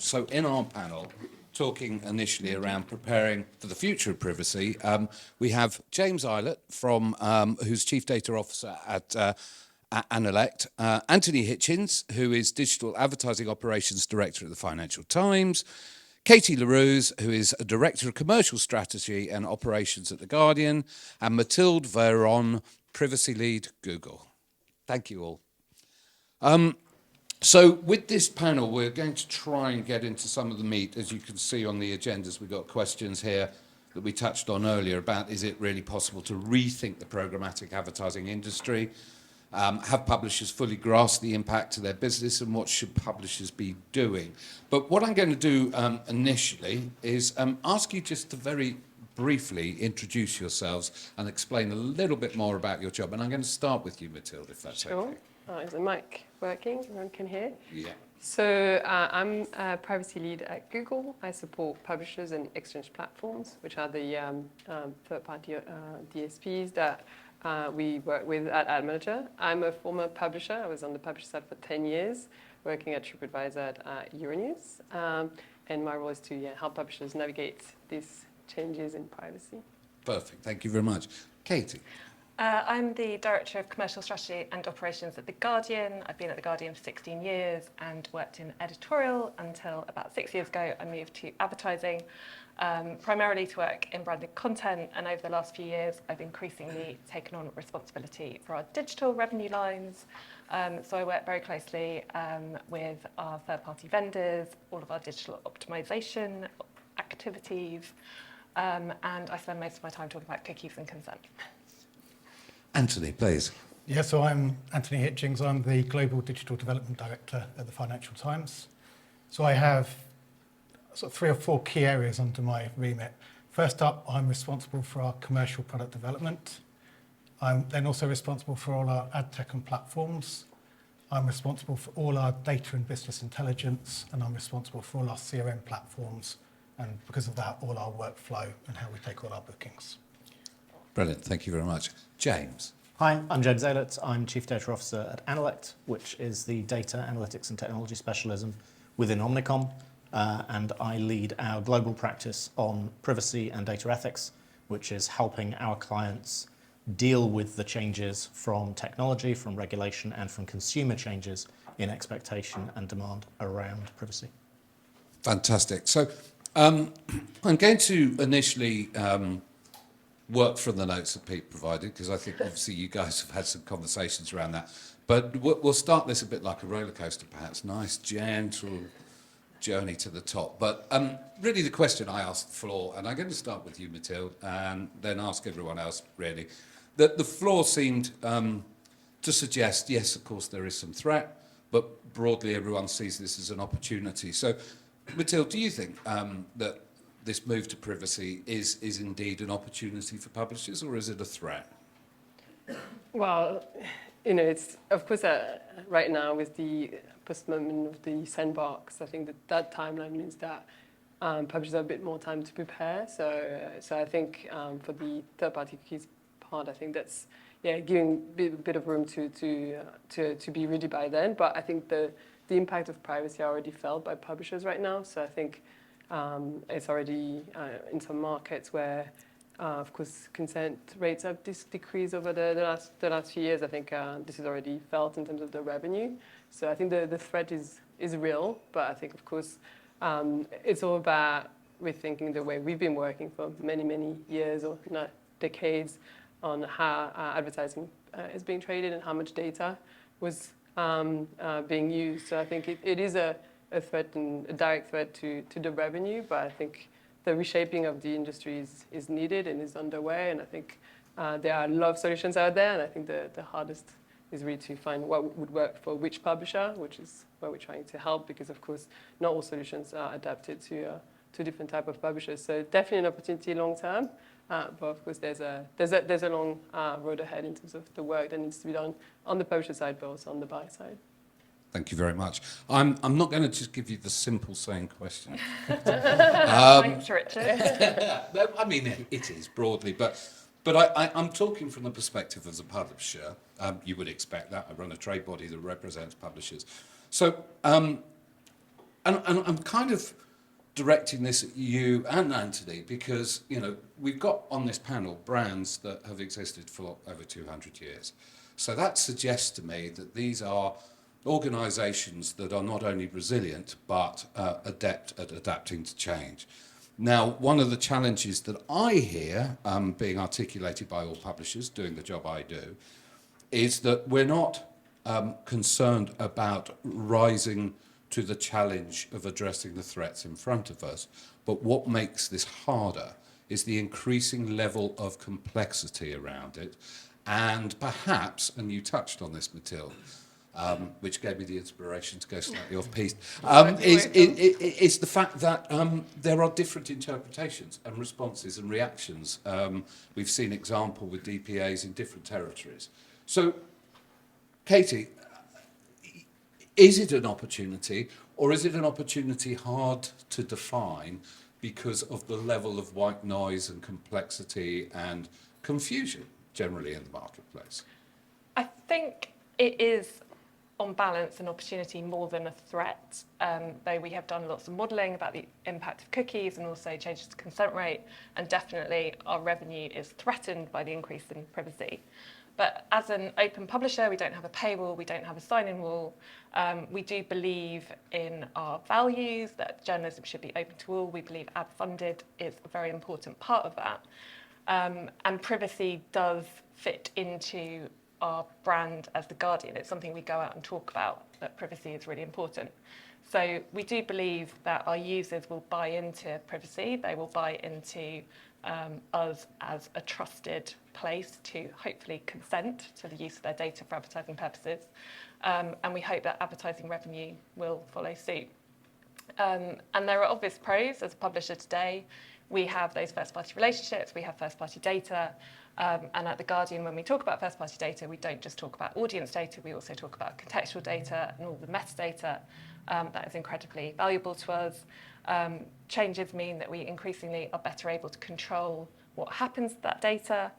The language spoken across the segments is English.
So in our panel, talking initially around preparing for the future of privacy, we have James Eilert, who's Chief Data Officer at Anelect, Anthony Hitchens, who is Digital Advertising Operations Director at the Financial Times, Katie LaRose, who is a Director of Commercial Strategy and Operations at The Guardian, and Mathilde Veron, Privacy Lead, Google. Thank you all. So with this panel, we're going to try and get into some of the meat. As you can see on the agendas, we've got questions here that we touched on earlier about, is it really possible to rethink the programmatic advertising industry? Have publishers fully grasped the impact to their business, and what should publishers be doing? But what I'm going to do initially is ask you just to very briefly introduce yourselves and explain a little bit more about your job. And I'm going to start with you, Mathilde, if that's okay. Is the mic working? Everyone can hear? Yeah. So I'm a privacy lead at Google. I support publishers and exchange platforms, which are the third-party DSPs that we work with at Ad Manager. I'm a former publisher. I was on the publisher side for 10 years, working at TripAdvisor at Euronews. And my role is to help publishers navigate these changes in privacy. Perfect. Thank you very much. Katie. I'm the Director of Commercial Strategy and Operations at The Guardian. I've been at The Guardian for 16 years and worked in editorial until about 6 years ago. I moved to advertising, primarily to work in branded content. And over the last few years, I've increasingly taken on responsibility for our digital revenue lines. So I work very closely with our third-party vendors, all of our digital optimization activities, and I spend most of my time talking about cookies and consent. Anthony, please. Yeah, so I'm Anthony Hitchens. I'm the Global Digital Development Director at the Financial Times. So I have sort of 3 or 4 key areas under my remit. First up, I'm responsible for our commercial product development. I'm then also responsible for all our ad tech and platforms. I'm responsible for all our data and business intelligence, and I'm responsible for all our CRM platforms, and because of that, all our workflow and how we take all our bookings. Brilliant. Thank you very much. James. Hi, I'm James Eilert. I'm Chief Data Officer at Anelect, which is the data analytics and technology specialism within Omnicom, and I lead our global practice on privacy and data ethics, which is helping our clients deal with the changes from technology, from regulation, and from consumer changes in expectation and demand around privacy. Fantastic. So I'm going to initially work from the notes that Pete provided, because I think obviously you guys have had some conversations around that. But we'll start this a bit like a roller coaster, perhaps. Nice, gentle journey to the top. But really the question I asked the floor, and I'm going to start with you, Mathilde, and then ask everyone else, really, that the floor seemed to suggest, yes, of course, there is some threat, but broadly everyone sees this as an opportunity. So, Mathilde, do you think that this move to privacy is indeed an opportunity for publishers, or is it a threat? Well, it's, of course, right now with the postponement of the sandbox, I think that timeline means that publishers have a bit more time to prepare. So I think for the third-party cookies part, I think that's giving a bit of room to be ready by then. But I think the impact of privacy are already felt by publishers right now. So I think it's already in some markets where, of course, consent rates have decreased over the last few years. I think this is already felt in terms of the revenue. So I think the threat is real, but I think, of course, it's all about rethinking the way we've been working for many, many years or decades on how advertising is being traded and how much data was being used. So I think it is a threat, and a direct threat to the revenue, but I think the reshaping of the industry is needed and is underway, and I think there are a lot of solutions out there, and I think the hardest is really to find what would work for which publisher, which is where we're trying to help, because of course not all solutions are adapted to different type of publishers. So definitely an opportunity long term, but of course there's a long road ahead in terms of the work that needs to be done on the publisher side, but also on the buy side. Thank you very much. I'm not going to just give you the simple same question. Thanks, Richard. I mean, it is broadly, but I'm talking from the perspective as a publisher. You would expect that. I run a trade body that represents publishers. So And I'm kind of directing this at you and Anthony because, you know, we've got on this panel brands that have existed for over 200 years. So that suggests to me that these are organisations that are not only resilient but adept at adapting to change. Now, one of the challenges that I hear being articulated by all publishers doing the job I do is that we're not concerned about rising to the challenge of addressing the threats in front of us. But what makes this harder is the increasing level of complexity around it. And perhaps, and you touched on this, Mathilde, which gave me the inspiration to go slightly off piste, is the fact that there are different interpretations and responses and reactions. We've seen example with DPAs in different territories. So, Katie, is it an opportunity, or is it an opportunity hard to define because of the level of white noise and complexity and confusion generally in the marketplace? I think it is, on balance, an opportunity more than a threat, though we have done lots of modelling about the impact of cookies and also changes to consent rate, and definitely our revenue is threatened by the increase in privacy. But as an open publisher, we don't have a paywall, we don't have a sign-in wall. We do believe in our values, that journalism should be open to all. We believe ad-funded is a very important part of that. And privacy does fit into our brand as The Guardian. It's something we go out and talk about, that privacy is really important. So we do believe that our users will buy into privacy. They will buy into us as a trusted place to hopefully consent to the use of their data for advertising purposes. And we hope that advertising revenue will follow suit. And there are obvious pros as a publisher today. We have those first-party relationships, we have first-party data, and at The Guardian, when we talk about first-party data, we don't just talk about audience data, we also talk about contextual data and all the metadata that is incredibly valuable to us. Changes mean that we increasingly are better able to control what happens to that data.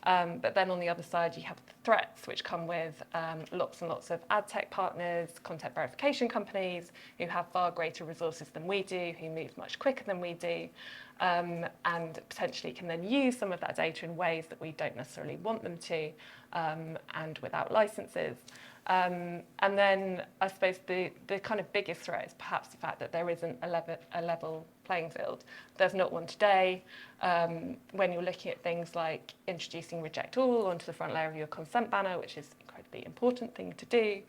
But then on the other side, you have the threats, which come with lots and lots of ad tech partners, content verification companies, who have far greater resources than we do, who move much quicker than we do, and potentially can then use some of that data in ways that we don't necessarily want them to, and without licenses. And then I suppose the kind of biggest threat is perhaps the fact that there isn't a level playing field. There's not one today. When you're looking at things like introducing reject all onto the front layer of your consent banner, which is an incredibly important thing to do,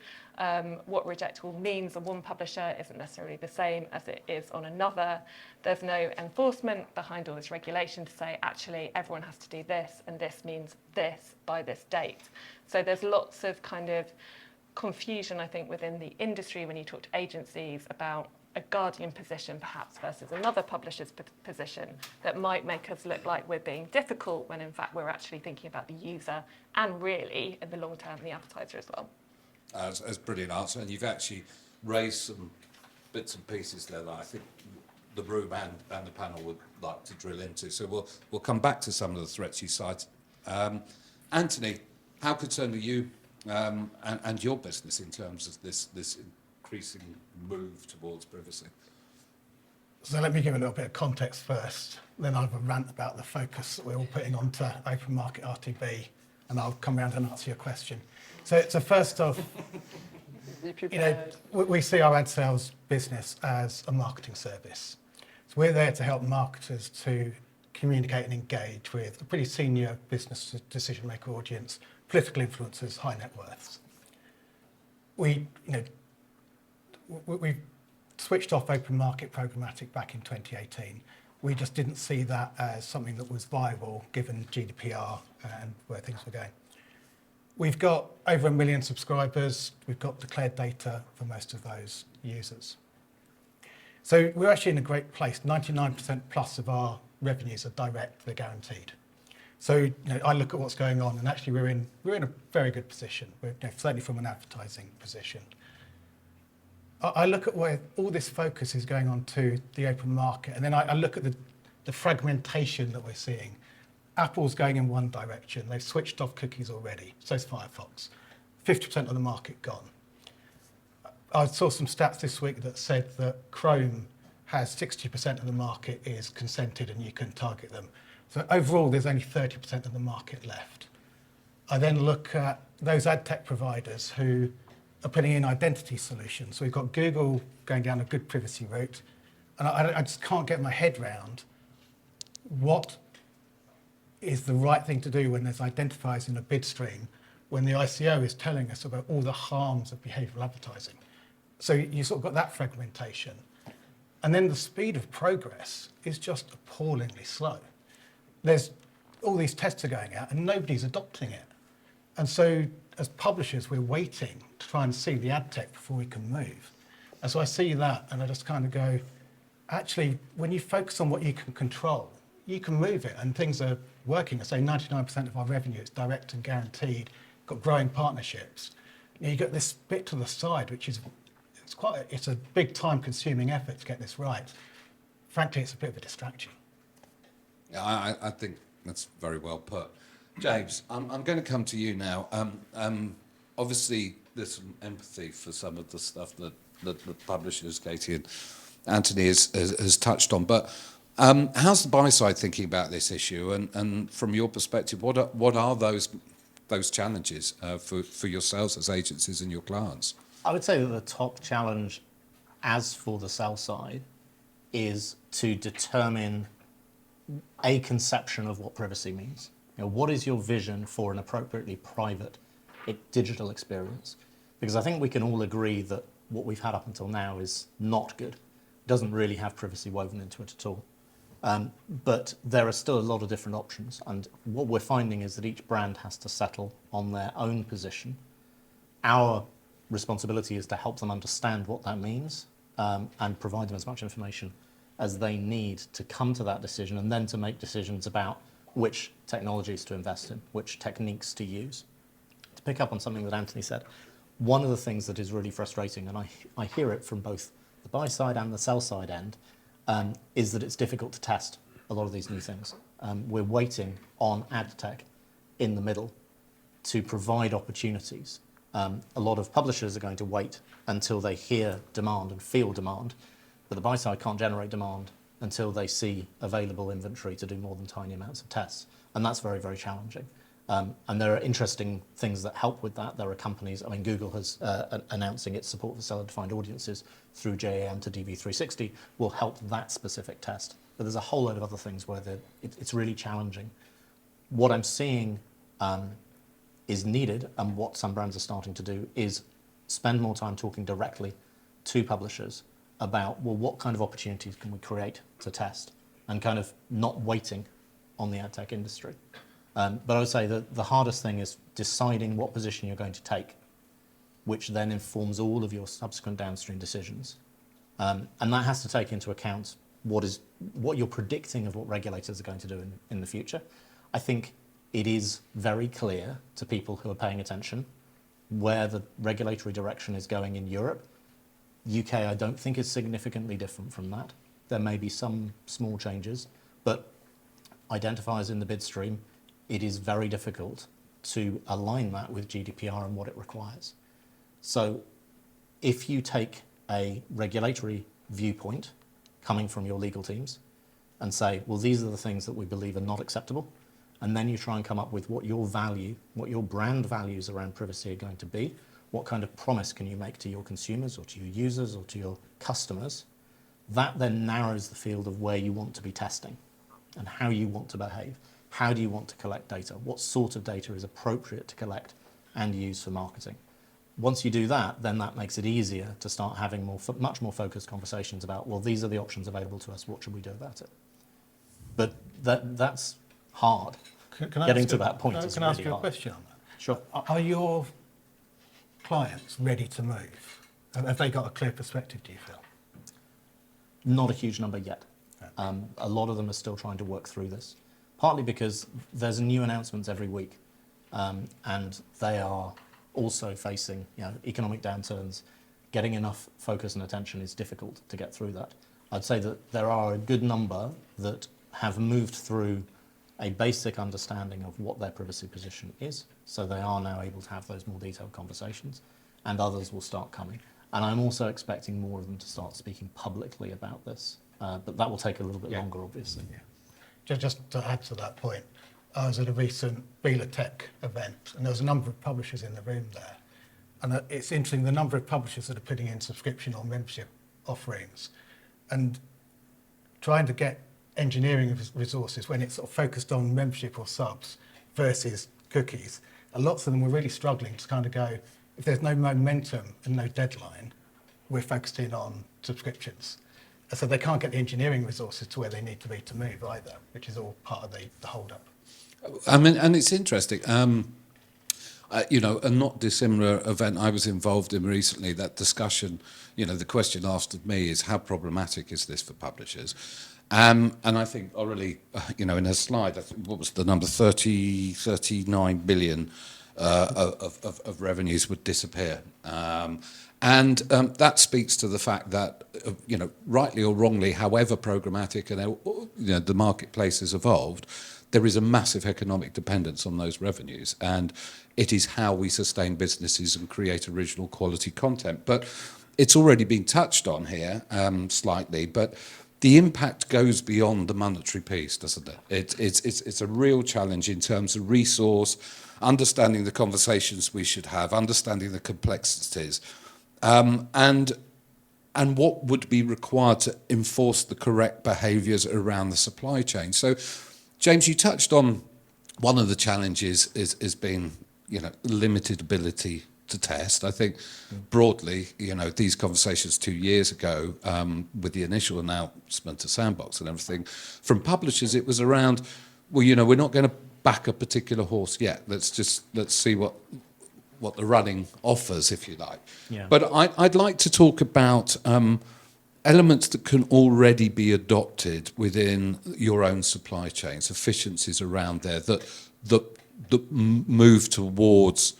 what reject all means on one publisher isn't necessarily the same as it is on another. There's no enforcement behind all this regulation to say, actually, everyone has to do this, and this means this by this date. So there's lots of kind of confusion, I think, within the industry when you talk to agencies about a Guardian position perhaps versus another publisher's position that might make us look like we're being difficult when in fact we're actually thinking about the user and really in the long term the advertiser as well. That's a brilliant answer, and you've actually raised some bits and pieces there that I think the room and the panel would like to drill into. So we'll come back to some of the threats you cite. Anthony, how concerned are you and your business in terms of this increasing move towards privacy? So let me give a little bit of context first, then I'll have a rant about the focus that we're all putting onto open market RTB, and I'll come around and answer your question. So first off, we see our ad sales business as a marketing service. So we're there to help marketers to communicate and engage with a pretty senior business decision maker audience, political influencers, high net worths. We switched off open market programmatic back in 2018. We just didn't see that as something that was viable given GDPR and where things were going. We've got over 1 million subscribers. We've got declared data for most of those users. So we're actually in a great place. 99% plus of our revenues are direct, they're guaranteed. So I look at what's going on, and actually we're in a very good position. We're certainly from an advertising position. I look at where all this focus is going on to the open market, and then I look at the fragmentation that we're seeing. Apple's going in one direction. They've switched off cookies already. So's Firefox. 50% of the market gone. I saw some stats this week that said that Chrome has 60% of the market is consented and you can target them. So overall, there's only 30% of the market left. I then look at those ad tech providers who are putting in identity solutions. So we've got Google going down a good privacy route, and I just can't get my head round what is the right thing to do when there's identifiers in a bid stream, when the ICO is telling us about all the harms of behavioural advertising. So you sort of got that fragmentation. And then the speed of progress is just appallingly slow. There's all these tests are going out and nobody's adopting it. And so as publishers, we're waiting to try and see the ad tech before we can move. And so I see that and I just kind of go, actually, when you focus on what you can control, you can move it and things are working. I say 99% of our revenue is direct and guaranteed, got growing partnerships. You get this bit to the side, which is, it's a big time consuming effort to get this right. Frankly, it's a bit of a distraction. Yeah, I think that's very well put. James, I'm going to come to you now. Obviously, there's some empathy for some of the stuff that the publishers, Katie and Anthony, has touched on. But how's the buy side thinking about this issue? And from your perspective, what are those challenges for yourselves as agencies and your clients? I would say that the top challenge, as for the sell side, is to determine a conception of what privacy means. You know, what is your vision for an appropriately private digital experience? Because I think we can all agree that what we've had up until now is not good. It doesn't really have privacy woven into it at all. But there are still a lot of different options. And what we're finding is that each brand has to settle on their own position. Our responsibility is to help them understand what that means and provide them as much information as they need to come to that decision and then to make decisions about which technologies to invest in, which techniques to use. To pick up on something that Anthony said, one of the things that is really frustrating, and I hear it from both the buy side and the sell side end, is that it's difficult to test a lot of these new things. We're waiting on ad tech in the middle to provide opportunities. A lot of publishers are going to wait until they hear demand and feel demand, but the buy side can't generate demand until they see available inventory to do more than tiny amounts of tests. And that's very, very challenging. And there are interesting things that help with that. There are companies, I mean, Google has announcing its support for seller-defined audiences through JAM to DV360 will help that specific test. But there's a whole load of other things where it's really challenging. What I'm seeing is needed, and what some brands are starting to do, is spend more time talking directly to publishers about, well, what kind of opportunities can we create to test, and kind of not waiting on the ad tech industry. But I would say that the hardest thing is deciding what position you're going to take, which then informs all of your subsequent downstream decisions. And that has to take into account what you're predicting of what regulators are going to do in the future. I think it is very clear to people who are paying attention where the regulatory direction is going in Europe. UK, I don't think, is significantly different from that. There may be some small changes, but identifiers in the bid stream, it is very difficult to align that with GDPR and what it requires. So if you take a regulatory viewpoint coming from your legal teams and say, well, these are the things that we believe are not acceptable, and then you try and come up with what your value, what your brand values around privacy are going to be, what kind of promise can you make to your consumers or to your users or to your customers, that then narrows the field of where you want to be testing and how you want to behave. How do you want to collect data? What sort of data is appropriate to collect and use for marketing? Once you do that, then that makes it easier to start having much more focused conversations about, well, these are the options available to us, what should we do about it? But that's hard. Getting to that point is really hard. Can I ask you a question on that? Sure. Are your clients ready to move? Have they got a clear perspective, do you feel? Not a huge number yet. A lot of them are still trying to work through this, partly because there's new announcements every week, and they are also facing economic downturns. Getting enough focus and attention is difficult to get through that. I'd say that there are a good number that have moved through a basic understanding of what their privacy position is, so they are now able to have those more detailed conversations, and others will start coming. And I'm also expecting more of them to start speaking publicly about this. But that will take a little bit longer, obviously. Yeah. Just to add to that point, I was at a recent Bela Tech event, and there was a number of publishers in the room there. And it's interesting, the number of publishers that are putting in subscription or membership offerings, and trying to get engineering resources when it's sort of focused on membership or subs versus cookies. And lots of them were really struggling to kind of go, if there's no momentum and no deadline, we're focused in on subscriptions. And so they can't get the engineering resources to where they need to be to move either, which is all part of the hold-up. I mean, and it's interesting. A not dissimilar event I was involved in recently, that discussion, the question asked of me is, how problematic is this for publishers? And I think already, in her slide, I think, what was the number, 39 billion of revenues would disappear. And that speaks to the fact that, rightly or wrongly, however programmatic and the marketplace has evolved, there is a massive economic dependence on those revenues, and it is how we sustain businesses and create original quality content. But it's already been touched on here slightly, but the impact goes beyond the monetary piece, doesn't it? It's a real challenge in terms of resource, understanding the conversations we should have, understanding the complexities, and what would be required to enforce the correct behaviours around the supply chain. So, James, you touched on one of the challenges is being, limited ability to test. I think broadly, these conversations 2 years ago, with the initial announcement of Sandbox and everything, from publishers, it was around, well, we're not going to back a particular horse yet. Let's see what the running offers, if you like. Yeah. But I'd like to talk about elements that can already be adopted within your own supply chains, efficiencies around there that move towards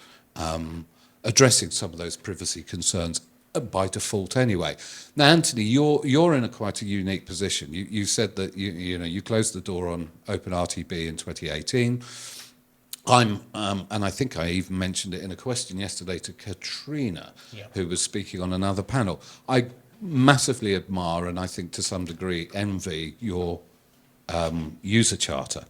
addressing some of those privacy concerns by default anyway. Now, Anthony, you're in quite a unique position. You said that you closed the door on OpenRTB in 2018. And I think I even mentioned it in a question yesterday to Katrina, who was speaking on another panel. I massively admire, and I think to some degree envy, your user charter.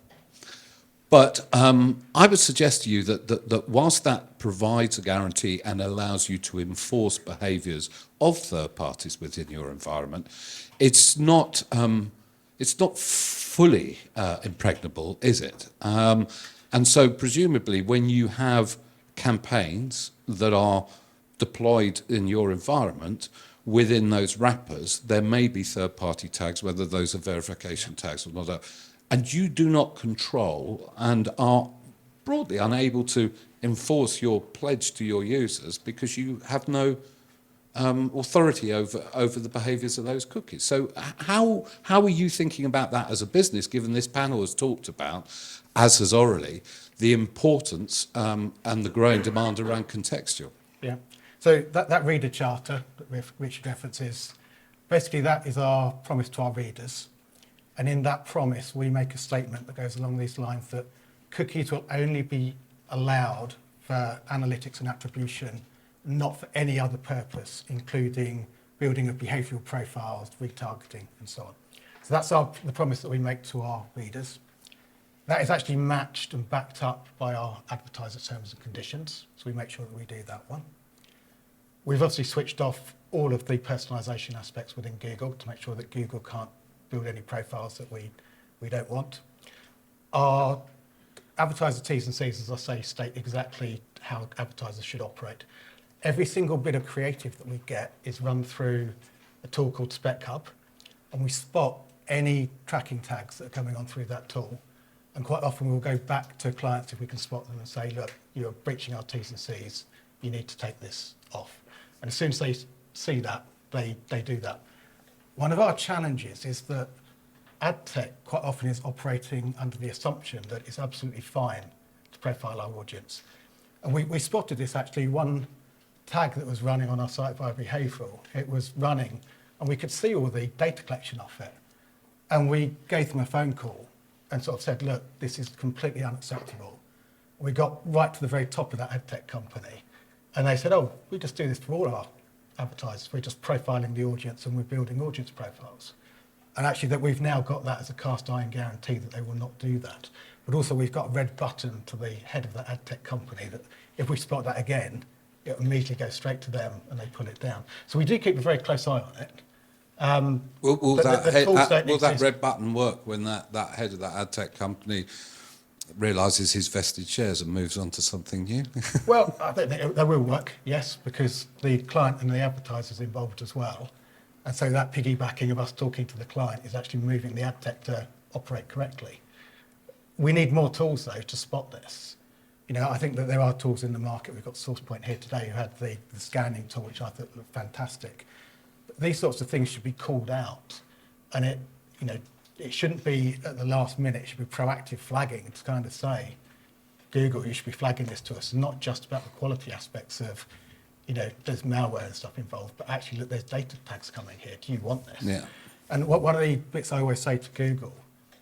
But I would suggest to you that whilst that provides a guarantee and allows you to enforce behaviours of third parties within your environment, it's not fully impregnable, is it? And so presumably when you have campaigns that are deployed in your environment, within those wrappers, there may be third-party tags, whether those are verification tags or not. And you do not control and are broadly unable to enforce your pledge to your users because you have no authority over the behaviours of those cookies. So how are you thinking about that as a business, given this panel has talked about, as has orally, the importance and the growing demand around contextual? Yeah. So that reader charter that Richard references, basically that is our promise to our readers. And in that promise, we make a statement that goes along these lines that cookies will only be allowed for analytics and attribution, not for any other purpose, including building of behavioural profiles, retargeting, and so on. So that's the promise that we make to our readers. That is actually matched and backed up by our advertiser terms and conditions. So we make sure that we do that one. We've obviously switched off all of the personalisation aspects within Google to make sure that Google can't build any profiles that we don't want. Our advertiser T's and C's, as I say, state exactly how advertisers should operate. Every single bit of creative that we get is run through a tool called Spec Hub, and we spot any tracking tags that are coming on through that tool. And quite often we'll go back to clients if we can spot them and say, look, you're breaching our T's and C's, you need to take this off. And as soon as they see that, they do that. One of our challenges is that ad tech quite often is operating under the assumption that it's absolutely fine to profile our audience. And we spotted this actually, one tag that was running on our site via behavioural, it was running and we could see all the data collection off it. And we gave them a phone call and sort of said, look, this is completely unacceptable. We got right to the very top of that ad tech company and they said, oh, we just do this for all our advertisers. We're just profiling the audience and we're building audience profiles. And actually that we've now got that as a cast iron guarantee that they will not do that. But also we've got a red button to the head of the ad tech company that if we spot that again, it immediately goes straight to them and they pull it down. So we do keep a very close eye on it. Will but that, the tools don't will that exist. red button work when that head of that ad tech company realises his vested shares and moves on to something new? Well, I think that will work, yes, because the client and the advertiser's involved as well. And so that piggybacking of us talking to the client is actually moving the ad tech to operate correctly. We need more tools, though, to spot this. You know, I think that there are tools in the market. We've got SourcePoint here today who had the scanning tool, which I thought looked fantastic. But these sorts of things should be called out. And it, you know, it shouldn't be at the last minute. It should be proactive flagging to kind of say, Google, you should be flagging this to us, not just about the quality aspects of, you know, there's malware and stuff involved, but actually, look, there's data tags coming here. Do you want this? Yeah. And one of the bits I always say to Google,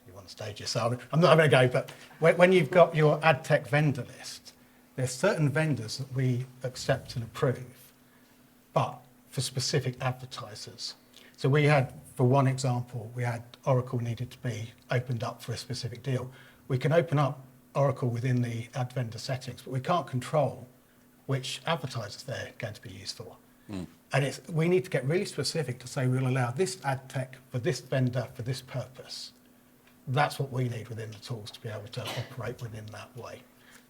you want to stage here, so I'm not having a go, but when you've got your ad tech vendor list, there's certain vendors that we accept and approve, but for specific advertisers. So we had, for one example, we had Oracle needed to be opened up for a specific deal. We can open up Oracle within the ad vendor settings, but we can't control which advertisers they're going to be used for. And we need to get really specific to say we'll allow this ad tech for this vendor for this purpose. That's what we need within the tools to be able to operate within that way.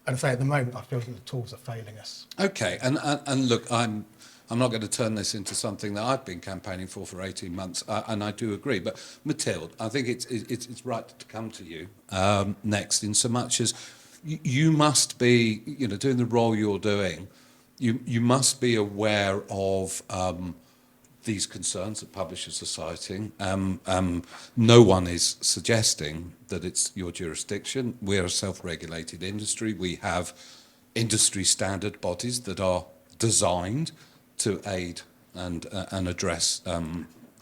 And I say at the moment, I feel that the tools are failing us. Okay, and look, I'm not going to turn this into something that I've been campaigning for 18 months, and I do agree. But Mathilde, I think it's right to come to you next, in so much as you must be, you know, doing the role you're doing, you must be aware of these concerns that publishers are citing. No one is suggesting that it's your jurisdiction. We're a self-regulated industry. We have industry standard bodies that are designed to aid and address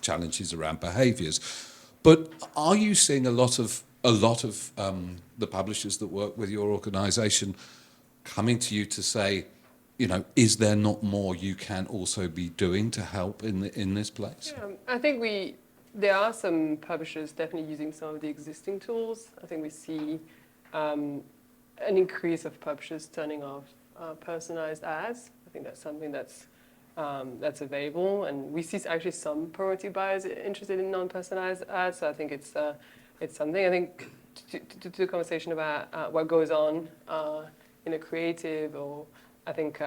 challenges around behaviours. But are you seeing a lot of the publishers that work with your organisation coming to you to say, you know, is there not more you can also be doing to help in this place? Yeah, I think there are some publishers definitely using some of the existing tools. I think we see an increase of publishers turning off personalized ads. I think that's something that's available, and we see actually some priority buyers interested in non-personalized ads. So I think it's something. I think to the conversation about what goes on in a creative, or I think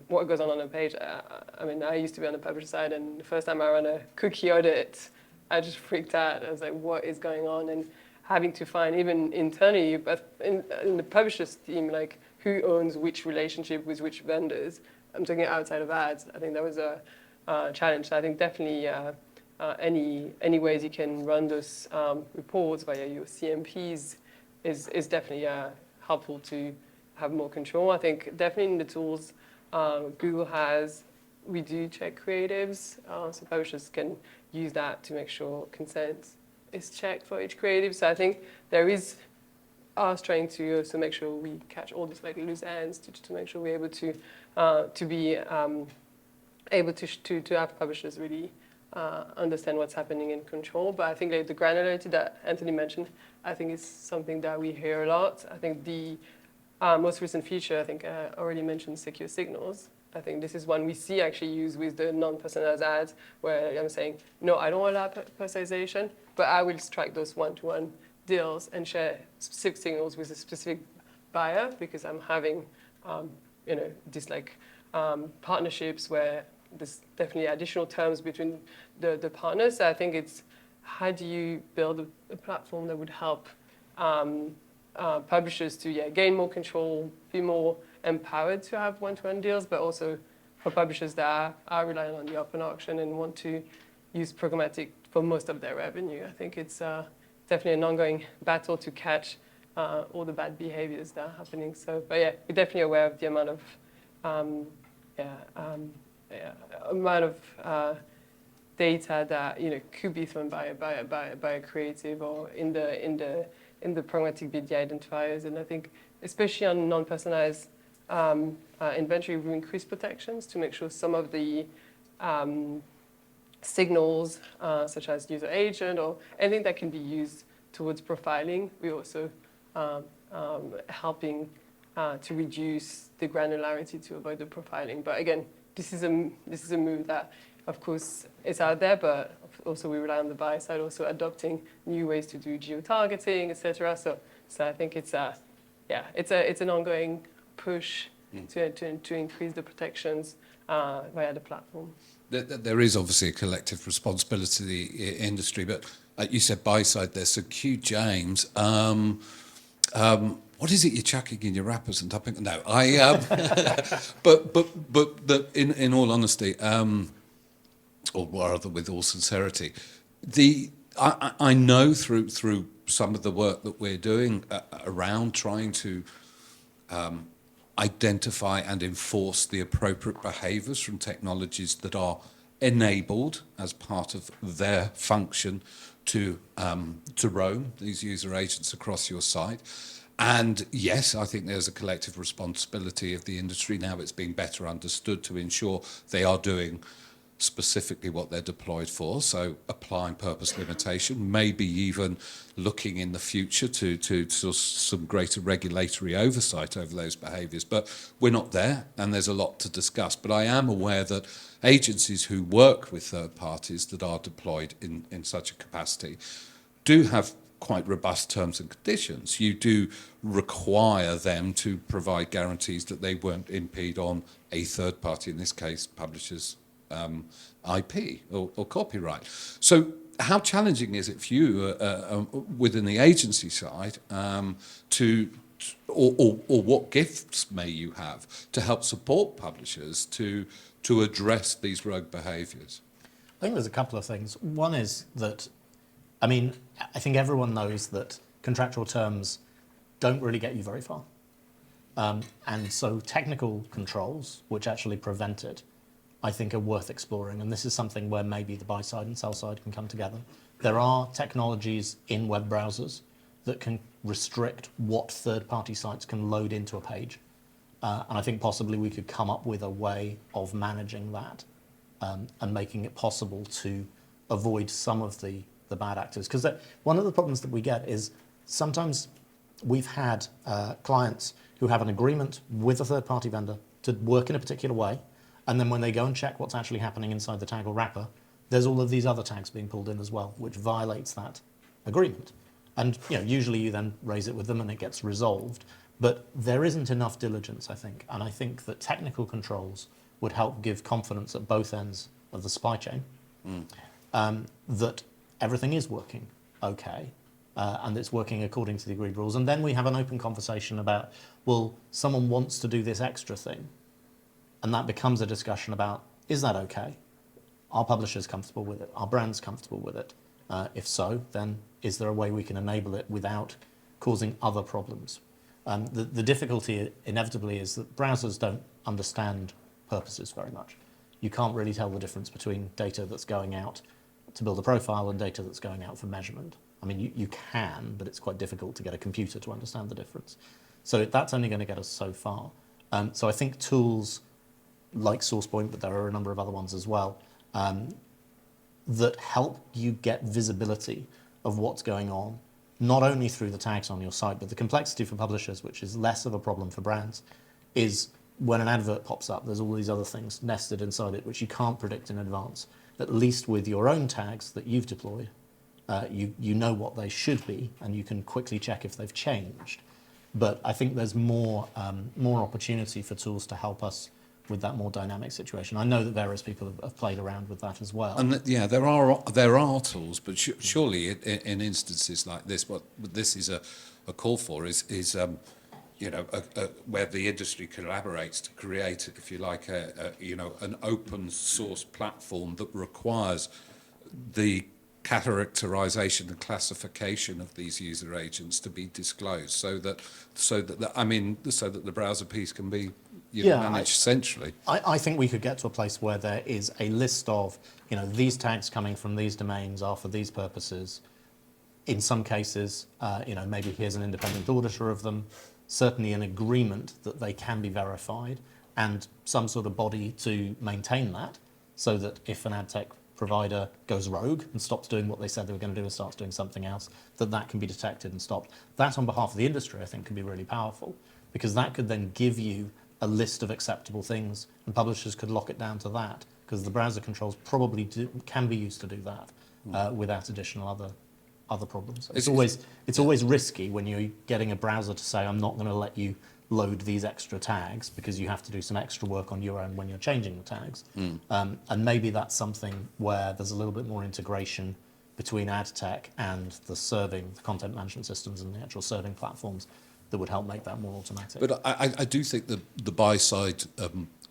what goes on a page. I mean, I used to be on the publisher side, and the first time I ran a cookie audit, I just freaked out. I was like, what is going on? And having to find, even internally, but in the publisher's team, like who owns which relationship with which vendors. I'm talking outside of ads. I think that was a challenge. So I think definitely any ways you can run those reports via your CMPs is definitely helpful to have more control. I think definitely in the tools Google has, we do check creatives, so publishers can use that to make sure consent is checked for each creative. So I think there is us trying to also make sure we catch all these like loose ends to make sure we're able to be able to have publishers really understand what's happening and control. But I think like the granularity that Anthony mentioned, I think is something that we hear a lot. I think the most recent feature, I think I already mentioned secure signals. I think this is one we see actually used with the non-personalized ads, where I'm saying, no, I don't allow personalization, but I will strike those one-to-one deals and share specific signals with a specific buyer, because I'm having, these like partnerships where there's definitely additional terms between the partners. So I think it's how do you build a platform that would help publishers to gain more control, be more empowered to have one-to-one deals, but also for publishers that are relying on the open auction and want to use programmatic for most of their revenue. I think it's definitely an ongoing battle to catch all the bad behaviors that are happening. So, but yeah, we're definitely aware of the amount of data that could be thrown by a creative or in the programmatic bid identifiers. And I think especially on non-personalized inventory, we increase protections to make sure some of the signals such as user agent or anything that can be used towards profiling. We're also helping to reduce the granularity to avoid the profiling. But again, this is a move that, of course, is out there, but also we rely on the buy side also adopting new ways to do geo-targeting, etc. So I think it's an ongoing push to increase the protections via the platform. There is obviously a collective responsibility to the industry, but you said buy side there. So Q James, what is it you're chucking in your wrappers and topping? No, but in all honesty, or rather with all sincerity, I know through some of the work that we're doing around trying to identify and enforce the appropriate behaviours from technologies that are enabled as part of their function to roam these user agents across your site. And yes, I think there's a collective responsibility of the industry now. It's being better understood to ensure they are doing specifically what they're deployed for, so applying purpose limitation, maybe even looking in the future to some greater regulatory oversight over those behaviours. But we're not there, and there's a lot to discuss. But I am aware that agencies who work with third parties that are deployed in such a capacity do have quite robust terms and conditions. You do require them to provide guarantees that they won't impede on a third party, in this case, publishers' IP or copyright. So how challenging is it for you within the agency side or what gifts may you have to help support publishers to address these rogue behaviours? I think there's a couple of things. One is that, I think everyone knows that contractual terms don't really get you very far. And so technical controls, which actually prevent it, I think are worth exploring, and this is something where maybe the buy side and sell side can come together. There are technologies in web browsers that can restrict what third-party sites can load into a page, and I think possibly we could come up with a way of managing that and making it possible to avoid some of the bad actors. Because one of the problems that we get is sometimes we've had clients who have an agreement with a third-party vendor to work in a particular way, and then when they go and check what's actually happening inside the tag or wrapper, there's all of these other tags being pulled in as well, which violates that agreement. And usually you then raise it with them and it gets resolved. But there isn't enough diligence, I think. And I think that technical controls would help give confidence at both ends of the supply chain that everything is working okay and it's working according to the agreed rules. And then we have an open conversation about, well, someone wants to do this extra thing. And that becomes a discussion about, is that okay? Are publishers comfortable with it? Are brands comfortable with it? If so, then is there a way we can enable it without causing other problems? The difficulty inevitably is that browsers don't understand purposes very much. You can't really tell the difference between data that's going out to build a profile and data that's going out for measurement. You can, but it's quite difficult to get a computer to understand the difference. So that's only going to get us so far. So I think tools like SourcePoint, but there are a number of other ones as well, that help you get visibility of what's going on, not only through the tags on your site, but the complexity for publishers, which is less of a problem for brands, is when an advert pops up, there's all these other things nested inside it, which you can't predict in advance. At least with your own tags that you've deployed, you know what they should be, and you can quickly check if they've changed. But I think there's more opportunity for tools to help us with that more dynamic situation. I know that various people have played around with that as well. And there are tools, but surely in instances like this, what this is a call for is where the industry collaborates to create, if you like, an open source platform that requires the characterization and classification of these user agents to be disclosed, so that the browser piece can be managed centrally. I think we could get to a place where there is a list of these tags coming from these domains are for these purposes. In some cases, maybe here's an independent auditor of them. Certainly an agreement that they can be verified, and some sort of body to maintain that, so that if an ad tech provider goes rogue and stops doing what they said they were going to do and starts doing something else, that can be detected and stopped. That, on behalf of the industry, I think can be really powerful, because that could then give you a list of acceptable things, and publishers could lock it down to that, because the browser controls probably can be used to do that without additional other problems. It's always risky when you're getting a browser to say, I'm not going to let you load these extra tags because you have to do some extra work on your own when you're changing the tags. And maybe that's something where there's a little bit more integration between ad tech and the content management systems and the actual serving platforms that would help make that more automatic. But I do think that the buy side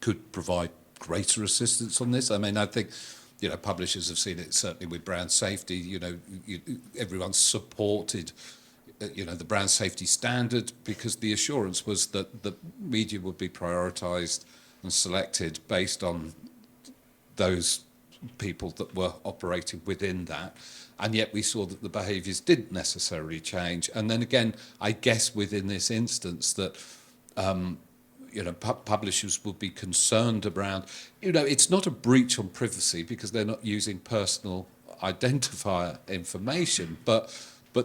could provide greater assistance on this. I mean, I think, publishers have seen it certainly with brand safety. Everyone's supported the brand safety standard, because the assurance was that the media would be prioritised and selected based on those people that were operating within that. And yet we saw that the behaviours didn't necessarily change. And then again, I guess within this instance that, publishers would be concerned around, it's not a breach on privacy because they're not using personal identifier information, but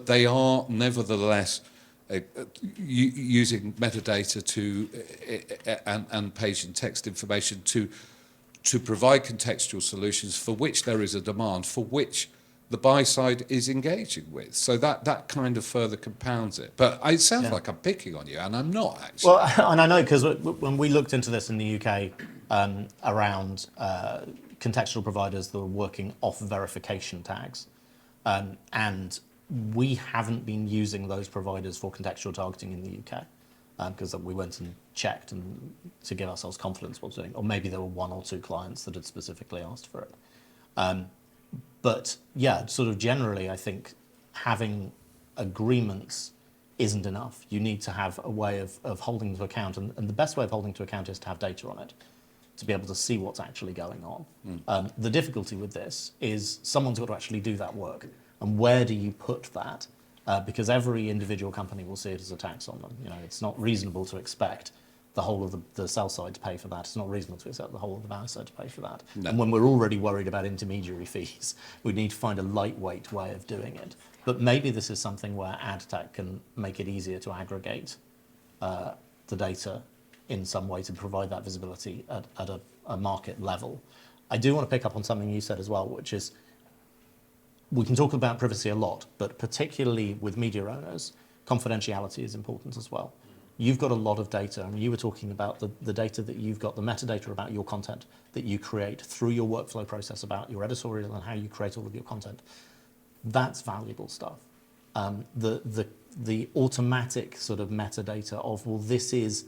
they are nevertheless using metadata and page and text information to provide contextual solutions for which there is a demand, for which the buy side is engaging with. So that kind of further compounds it. But it sounds like I'm picking on you, and I'm not actually. Well, and I know, because when we looked into this in the UK around contextual providers that were working off verification tags, and we haven't been using those providers for contextual targeting in the UK, because we went and checked and to give ourselves confidence what we're doing. Or maybe there were one or two clients that had specifically asked for it. But yeah, sort of generally, I think having agreements isn't enough. You need to have a way of holding to account, and the best way of holding to account is to have data on it, to be able to see what's actually going on. The difficulty with this is someone's got to actually do that work. And where do you put that? Because every individual company will see it as a tax on them. It's not reasonable to expect the whole of the sell side to pay for that. It's not reasonable to expect the whole of the buy side to pay for that. No. And when we're already worried about intermediary fees, we need to find a lightweight way of doing it. But maybe this is something where ad tech can make it easier to aggregate the data in some way to provide that visibility at a market level. I do want to pick up on something you said as well, which is, we can talk about privacy a lot, but particularly with media owners, confidentiality is important as well. You've got a lot of data, and you were talking about the data that you've got, the metadata about your content that you create through your workflow process about your editorial and how you create all of your content. That's valuable stuff. The automatic sort of metadata of, well, this is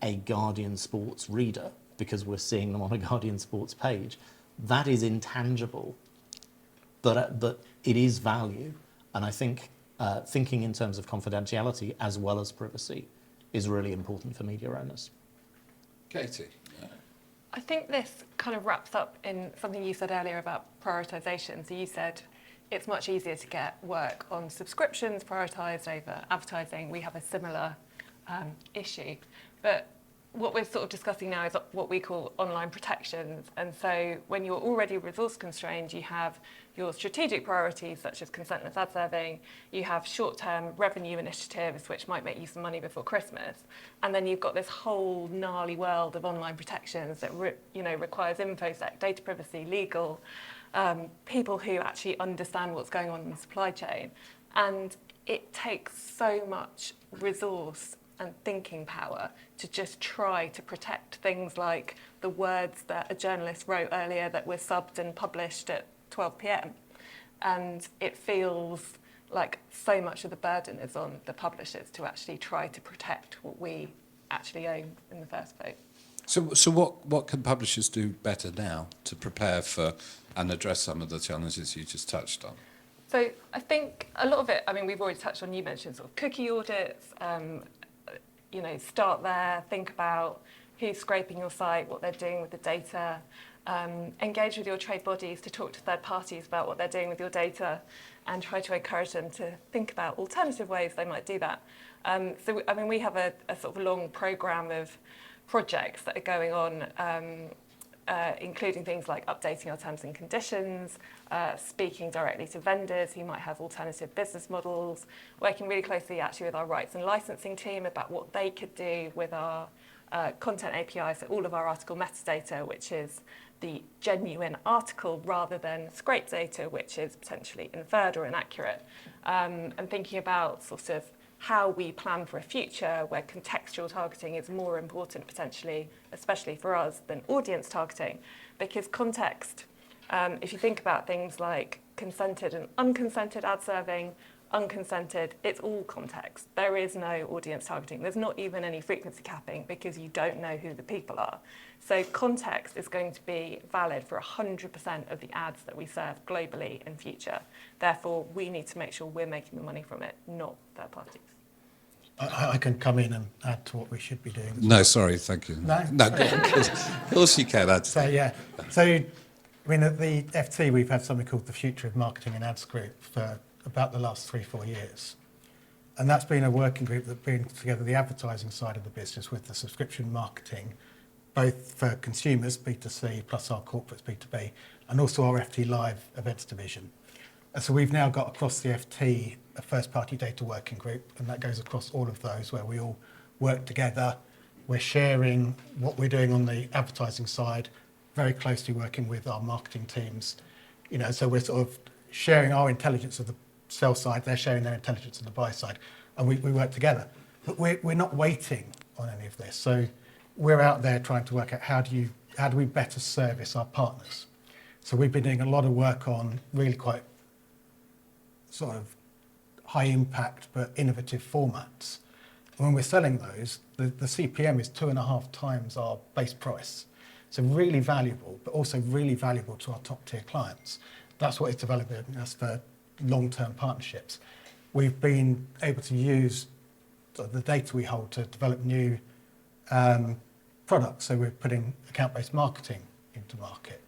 a Guardian Sports reader because we're seeing them on a Guardian Sports page, that is intangible. But it is value, and I think thinking in terms of confidentiality as well as privacy is really important for media owners. Katie? I think this kind of wraps up in something you said earlier about prioritisation. So you said it's much easier to get work on subscriptions prioritised over advertising. We have a similar issue. But what we're sort of discussing now is what we call online protections. And so when you're already resource constrained, you have your strategic priorities, such as consentless ad serving. You have short-term revenue initiatives, which might make you some money before Christmas. And then you've got this whole gnarly world of online protections that requires InfoSec, data privacy, legal, people who actually understand what's going on in the supply chain. And it takes so much resource and thinking power to just try to protect things like the words that a journalist wrote earlier that were subbed and published at 12 p.m. And it feels like so much of the burden is on the publishers to actually try to protect what we actually own in the first place. So what can publishers do better now to prepare for and address some of the challenges you just touched on? So I think a lot of it, we've already touched on, you mentioned sort of cookie audits, start there, think about who's scraping your site, what they're doing with the data, engage with your trade bodies to talk to third parties about what they're doing with your data, and try to encourage them to think about alternative ways they might do that. We have a sort of long programme of projects that are going on including things like updating our terms and conditions, speaking directly to vendors who might have alternative business models, working really closely actually with our rights and licensing team about what they could do with our content APIs, so all of our article metadata, which is the genuine article rather than scrape data, which is potentially inferred or inaccurate, and thinking about sort of how we plan for a future where contextual targeting is more important potentially, especially for us, than audience targeting, because context, if you think about things like consented and unconsented ad serving, unconsented, it's all context. There is no audience targeting. There's not even any frequency capping because you don't know who the people are. So context is going to be valid for 100% of the ads that we serve globally in future. Therefore, we need to make sure we're making the money from it, not third parties. I can come in and add to what we should be doing. No, sorry, thank you. No? Go on. Of course you can. That's So, yeah. So, I mean, at the FT, we've had something called the Future of Marketing and Ads group for about the last 3-4 years. And that's been a working group that brings together the advertising side of the business with the subscription marketing, both for consumers, B2C, plus our corporates, B2B, and also our FT Live events division. And so we've now got across the FT a first-party data working group, and that goes across all of those where we all work together. We're sharing what we're doing on the advertising side, very closely working with our marketing teams. You know, so we're sort of sharing our intelligence of the sell side, they're sharing their intelligence of the buy side, and we work together. But we're not waiting on any of this. So we're out there trying to work out how do we better service our partners. So we've been doing a lot of work on really quite sort of high impact but innovative formats. And when we're selling those, the CPM is 2.5 times our base price. So really valuable, but also really valuable to our top tier clients. That's what it's developing us for long-term partnerships. We've been able to use the data we hold to develop new products. So we're putting account-based marketing into market.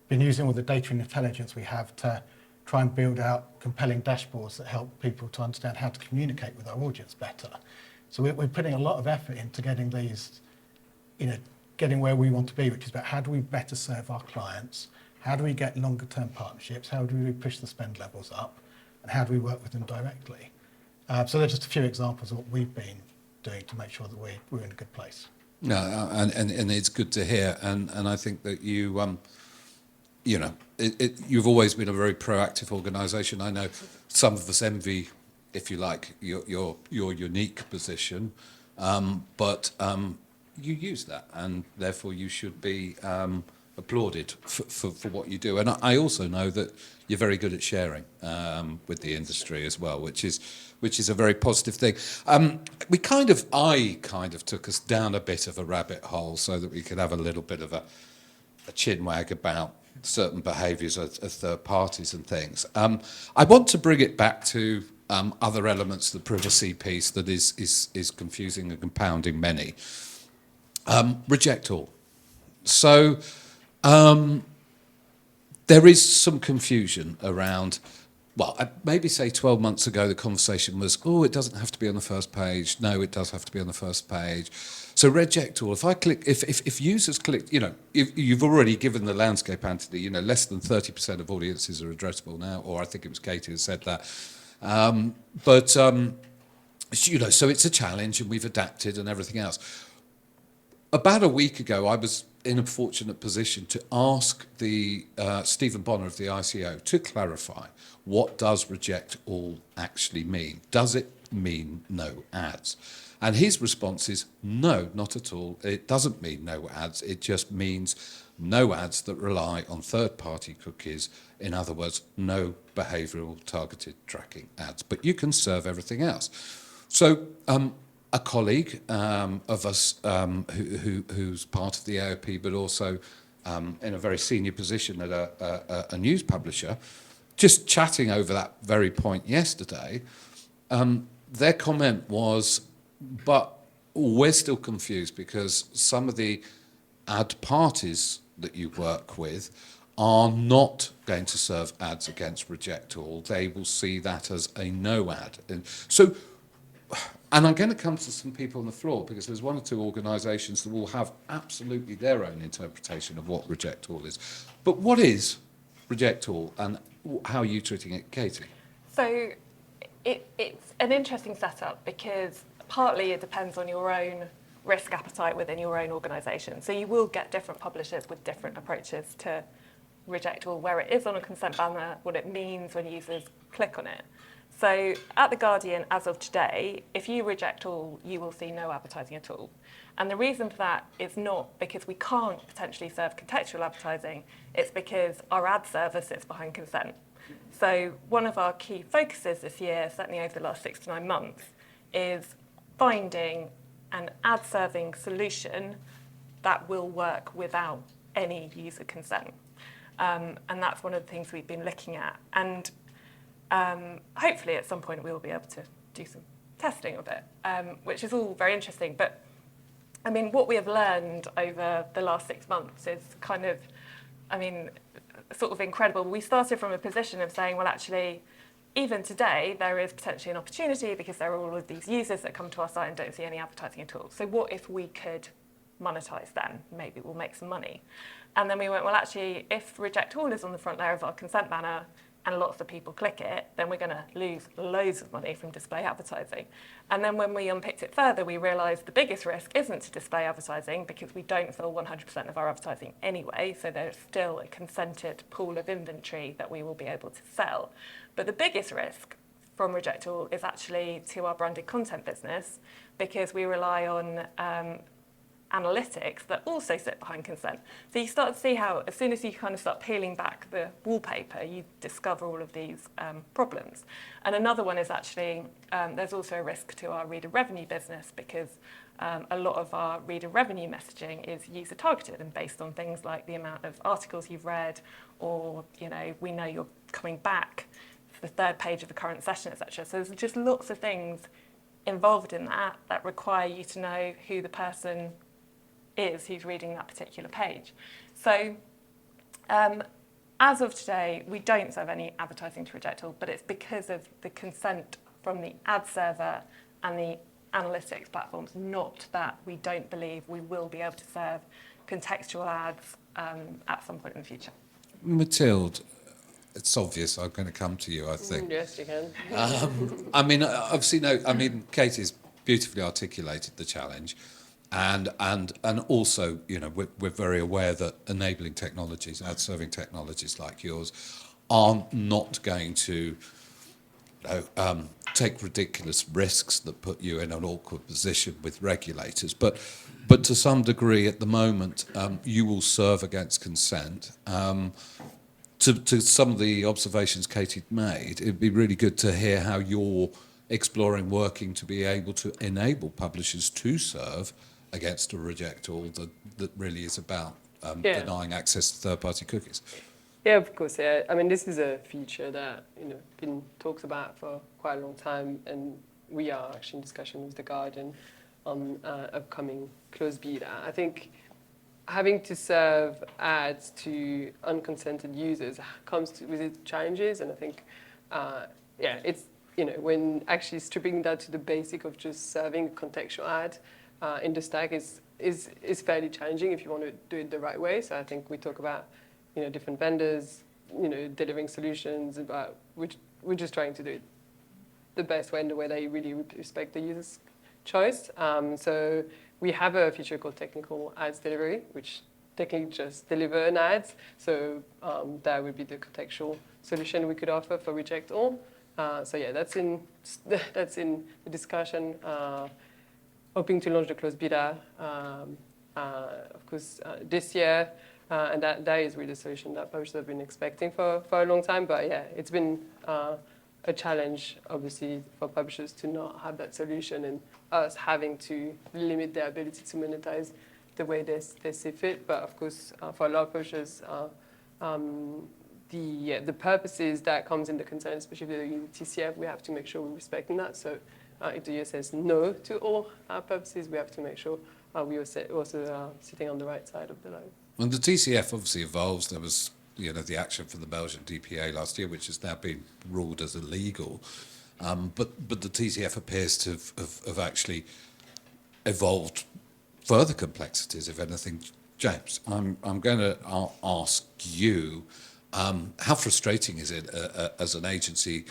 Been using all the data and intelligence we have to try and build out compelling dashboards that help people to understand how to communicate with our audience better. So we're putting a lot of effort into getting these, getting where we want to be, which is about how do we better serve our clients, how do we get longer term partnerships, how do we push the spend levels up, and how do we work with them directly. So they're just a few examples of what we've been doing to make sure that we're in a good place. no, and it's good to hear, and I think that you. You've always been a very proactive organisation. I know some of us envy, if you like, your unique position, but you use that, and therefore you should be applauded for what you do. And I also know that you're very good at sharing with the industry as well, which is a very positive thing. I kind of took us down a bit of a rabbit hole so that we could have a little bit of a chinwag about certain behaviours of third parties and things. I want to bring it back to other elements of the privacy piece that is confusing and compounding many. Reject all. So there is some confusion around, well, I'd maybe say 12 months ago the conversation was, oh, it doesn't have to be on the first page. No, it does have to be on the first page. So reject all. If I click, if users click, you've already given the landscape, Anthony, less than 30% of audiences are addressable now, or I think it was Katie who said that. So it's a challenge and we've adapted and everything else. About a week ago, I was in a fortunate position to ask the Stephen Bonner of the ICO to clarify what does reject all actually mean. Does it mean no ads? And his response is no, not at all. It doesn't mean no ads. It just means no ads that rely on third-party cookies. In other words, no behavioural targeted tracking ads. But you can serve everything else. So a colleague of us who's part of the AOP, but also in a very senior position at a news publisher, just chatting over that very point yesterday, their comment was, but we're still confused because some of the ad parties that you work with are not going to serve ads against reject all. They will see that as a no ad. And so And I'm going to come to some people on the floor because there's one or two organisations that will have absolutely their own interpretation of what reject all is. But what is reject all, and how are you treating it, Katie? So it's an interesting setup because partly it depends on your own risk appetite within your own organisation. So you will get different publishers with different approaches to reject all, where it is on a consent banner, what it means when users click on it. So at The Guardian, as of today, if you reject all, you will see no advertising at all. And the reason for that is not because we can't potentially serve contextual advertising, it's because our ad server sits behind consent. So one of our key focuses this year, certainly over the last 6 to 9 months, is finding an ad-serving solution that will work without any user consent. And that's one of the things we've been looking at. And hopefully at some point we will be able to do some testing of it, which is all very interesting. But I mean, what we have learned over the last 6 months is kind of, I mean, sort of incredible. We started from a position of saying, well, actually, even today, there is potentially an opportunity because there are all of these users that come to our site and don't see any advertising at all. So what if we could monetize them? Maybe we'll make some money. And then we went, well, actually, if reject all is on the front layer of our consent banner and lots of people click it, then we're going to lose loads of money from display advertising. And then when we unpicked it further, we realized the biggest risk isn't to display advertising because we don't fill 100% of our advertising anyway, so there's still a consented pool of inventory that we will be able to sell. But the biggest risk from reject all is actually to our branded content business because we rely on analytics that also sit behind consent. So you start to see how, as soon as you kind of start peeling back the wallpaper, you discover all of these problems. And another one is actually, there's also a risk to our reader revenue business because a lot of our reader revenue messaging is user targeted and based on things like the amount of articles you've read, or, you know, we know you're coming back to the 3rd page of the current session, etc. So there's just lots of things involved in that require you to know who the person is who's reading that particular page. So as of today, we don't serve any advertising to reject all, but it's because of the consent from the ad server and the analytics platforms, not that we don't believe we will be able to serve contextual ads at some point in the future. Mathilde, it's obvious I'm going to come to you, I think. Yes, you can. I mean, obviously, no, I mean, Katie's beautifully articulated the challenge. And also, you know, we're very aware that enabling technologies, ad-serving technologies like yours, are not going to take ridiculous risks that put you in an awkward position with regulators. But to some degree, at the moment, you will serve against consent. To some of the observations Katie made, it'd be really good to hear how you're exploring working to be able to enable publishers to serve against a reject all that really is about denying access to third-party cookies. Yeah, of course. Yeah, I mean, this is a feature that been talked about for quite a long time, and we are actually in discussion with The Guardian on upcoming closed beta. I think having to serve ads to unconsented users comes with its challenges, and I think it's when actually stripping that to the basic of just serving a contextual ad in the stack is fairly challenging if you want to do it the right way. So I think we talk about different vendors, delivering solutions, but we're just trying to do it the best way, in the way that you really respect the user's choice. So we have a feature called technical ads delivery, which technically just deliver an ad. So that would be the contextual solution we could offer for reject all. So yeah, that's in the discussion. Hoping to launch the closed beta, of course, this year, and that is really the solution that publishers have been expecting for a long time. But yeah, it's been a challenge, obviously, for publishers to not have that solution, and us having to limit their ability to monetize the way they see fit. But of course, for a lot of publishers, the purposes that comes in the consent, especially the TCF, we have to make sure we're respecting that. So if the US says no to all our purposes, we have to make sure we are also sitting on the right side of the line. And the TCF obviously evolves. There was the action from the Belgian DPA last year, which has now been ruled as illegal. But the TCF appears to have actually evolved further complexities, if anything. James, I'm going to ask you, how frustrating is it as an agency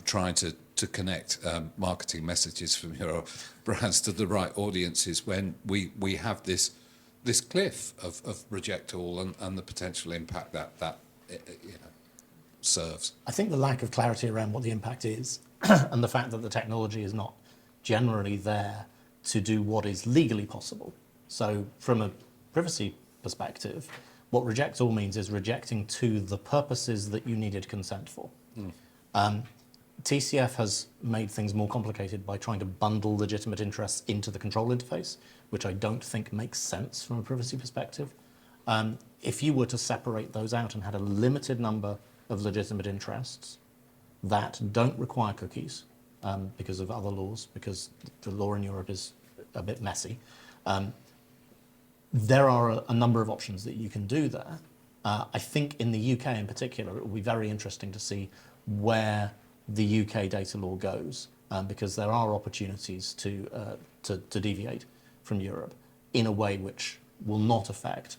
trying to connect marketing messages from your brands to the right audiences when we have this cliff of reject all and the potential impact that serves? I think the lack of clarity around what the impact is and the fact that the technology is not generally there to do what is legally possible. So from a privacy perspective, what reject all means is rejecting to the purposes that you needed consent for. TCF has made things more complicated by trying to bundle legitimate interests into the control interface, which I don't think makes sense from a privacy perspective. If you were to separate those out and had a limited number of legitimate interests that don't require cookies because of other laws, because the law in Europe is a bit messy, there are a number of options that you can do there. I think in the UK in particular, it will be very interesting to see where the UK data law goes, because there are opportunities to deviate from Europe in a way which will not affect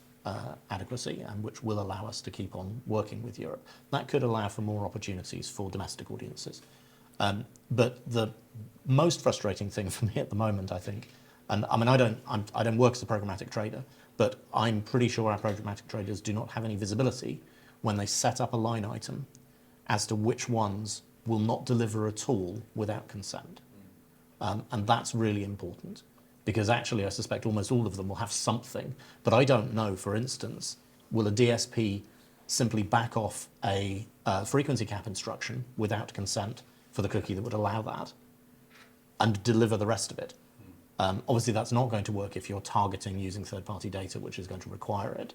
adequacy and which will allow us to keep on working with Europe. That could allow for more opportunities for domestic audiences. But the most frustrating thing for me at the moment, I think, and I mean, I don't work as a programmatic trader, but I'm pretty sure our programmatic traders do not have any visibility when they set up a line item as to which ones will not deliver at all without consent. And that's really important, because actually I suspect almost all of them will have something, but I don't know, for instance, will a DSP simply back off a frequency cap instruction without consent for the cookie that would allow that and deliver the rest of it? Obviously, that's not going to work if you're targeting using third-party data, which is going to require it.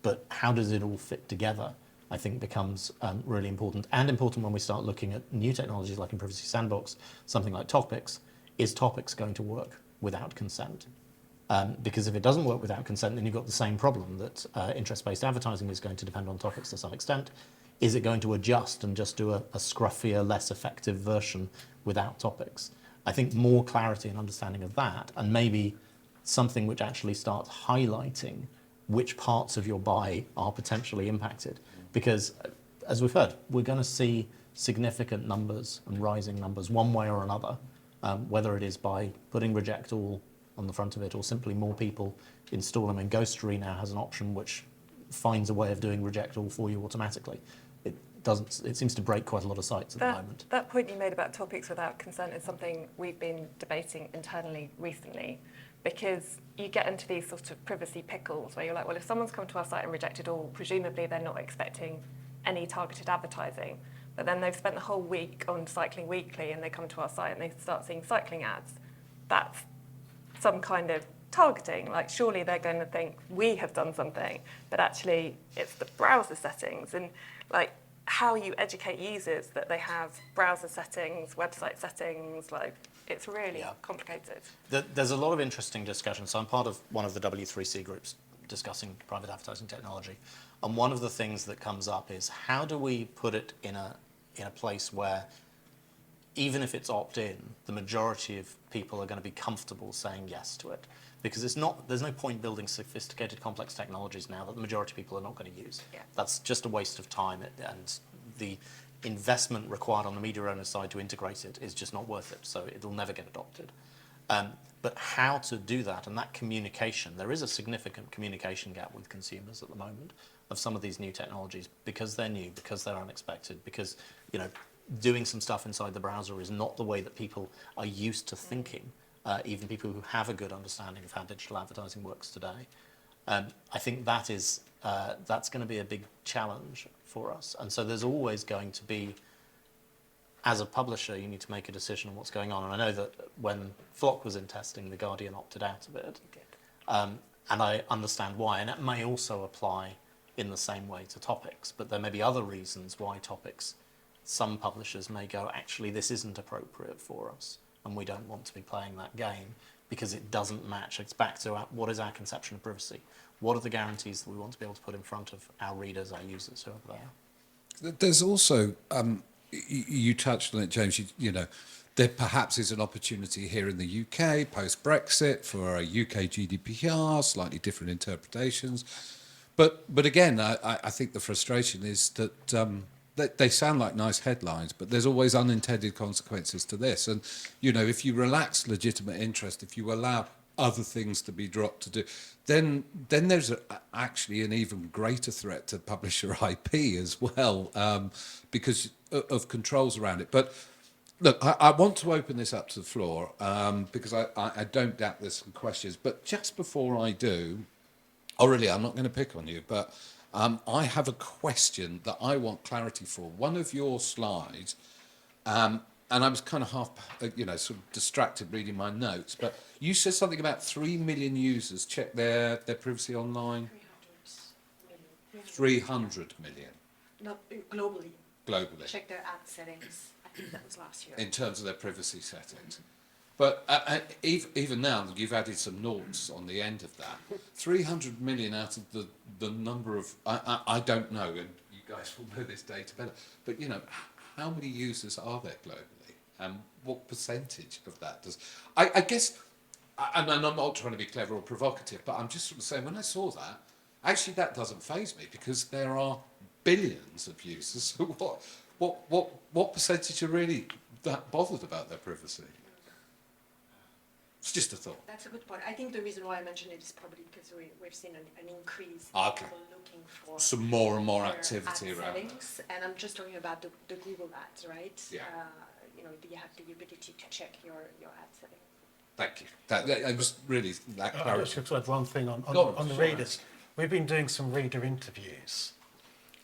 But how does it all fit together, I think, becomes really important. And important when we start looking at new technologies like in Privacy Sandbox, something like topics. Is topics going to work without consent? Because if it doesn't work without consent, then you've got the same problem that interest-based advertising is going to depend on topics to some extent. Is it going to adjust and just do a scruffier, less effective version without topics? I think more clarity and understanding of that, and maybe something which actually starts highlighting which parts of your buy are potentially impacted. Because, as we've heard, we're going to see significant numbers and rising numbers one way or another, whether it is by putting reject all on the front of it or simply more people install them. And Ghostery now has an option which finds a way of doing reject all for you automatically. It seems to break quite a lot of sites at the moment. That point you made about topics without consent is something we've been debating internally recently, because you get into these sort of privacy pickles where you're like, well, if someone's come to our site and rejected all, presumably they're not expecting any targeted advertising. But then they've spent the whole week on Cycling Weekly and they come to our site and they start seeing cycling ads. That's some kind of targeting. Like, surely they're going to think we have done something, but actually it's the browser settings. And like, how you educate users that they have browser settings, website settings, like, it's really complicated. There's a lot of interesting discussion. So I'm part of one of the W3C groups discussing private advertising technology. And one of the things that comes up is, how do we put it in a place where, even if it's opt-in, the majority of people are going to be comfortable saying yes to it? Because there's no point building sophisticated, complex technologies now that the majority of people are not going to use. Yeah. That's just a waste of time, and the investment required on the media owner side to integrate it is just not worth it, so it'll never get adopted. But how to do that, and that communication, there is a significant communication gap with consumers at the moment of some of these new technologies, because they're new, because they're unexpected, because doing some stuff inside the browser is not the way that people are used to thinking. Even people who have a good understanding of how digital advertising works today. I think that's going to be a big challenge for us. And so there's always going to be, as a publisher, you need to make a decision on what's going on. And I know that when Flock was in testing, The Guardian opted out of it. And I understand why. And it may also apply in the same way to topics. But there may be other reasons why topics, some publishers may go, actually, this isn't appropriate for us, and we don't want to be playing that game because it doesn't match. It's back to what is our conception of privacy? What are the guarantees that we want to be able to put in front of our readers, our users, whoever they are? There's also you touched on it, James. You know, there perhaps is an opportunity here in the UK post-Brexit for a UK GDPR, slightly different interpretations. But again, I think the frustration is that they sound like nice headlines, but there's always unintended consequences to this. And, you know, if you relax legitimate interest, if you allow other things to be dropped to do, then there's actually an even greater threat to publisher IP as well, because of controls around it. But look, I want to open this up to the floor because I don't doubt there's some questions. But just before I do, Aurelia, I'm not going to pick on you, but I have a question that I want clarity for. One of your slides, and I was kind of half, sort of distracted reading my notes, but you said something about 3 million users check their privacy online. 300 million. Not globally. Globally. Check their ad settings. I think that was last year. In terms of their privacy settings. But even now, you've added some noughts on the end of that. 300 million out of the number of, I don't know, and you guys will know this data better, but, you know, how many users are there globally? And what percentage of that does... I guess, and I'm not trying to be clever or provocative, but I'm just sort of saying, when I saw that, actually that doesn't faze me, because there are billions of users. So what percentage are really that bothered about their privacy? It's just a thought. That's a good point. I think the reason why I mentioned it is probably because we've seen an increase in Okay. people looking for Some more and more their activity ad around that. settings. And I'm just talking about the Google ads, right? Yeah. You know, you have the ability to check your ad settings. Thank you. That was really that I clarity. just want to add one thing on Go on, the sorry. readers. We've been doing some reader interviews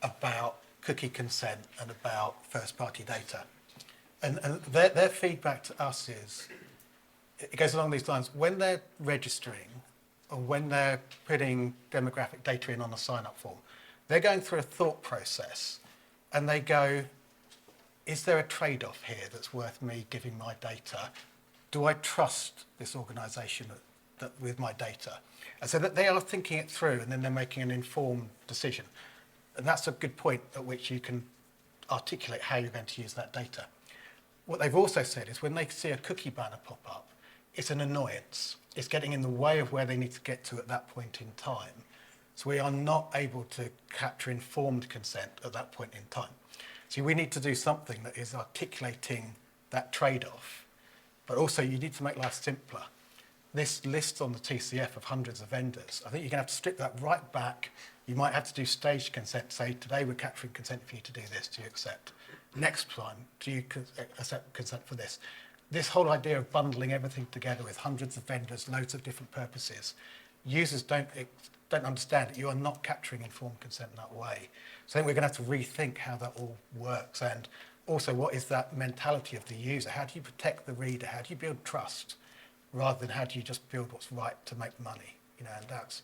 about cookie consent and about first-party data. And their feedback to us is, it goes along these lines. When they're registering or when they're putting demographic data in on a sign-up form, they're going through a thought process and they go, is there a trade-off here that's worth me giving my data? Do I trust this organisation with my data? And so that they are thinking it through and then they're making an informed decision. And that's a good point at which you can articulate how you're going to use that data. What they've also said is when they see a cookie banner pop up, it's an annoyance. It's getting in the way of where they need to get to at that point in time. So we are not able to capture informed consent at that point in time. So we need to do something that is articulating that trade-off. But also you need to make life simpler. This list on the TCF of hundreds of vendors, I think you're going to have to strip that right back. You might have to do staged consent, say, today we're capturing consent for you to do this, do you accept? Next time, do you accept consent for this? This whole idea of bundling everything together with hundreds of vendors, loads of different purposes, users don't understand it. You are not capturing informed consent in that way. So I think we're going to have to rethink how that all works, and also what is that mentality of the user? How do you protect the reader? How do you build trust rather than how do you just build what's right to make money? You know, and that's,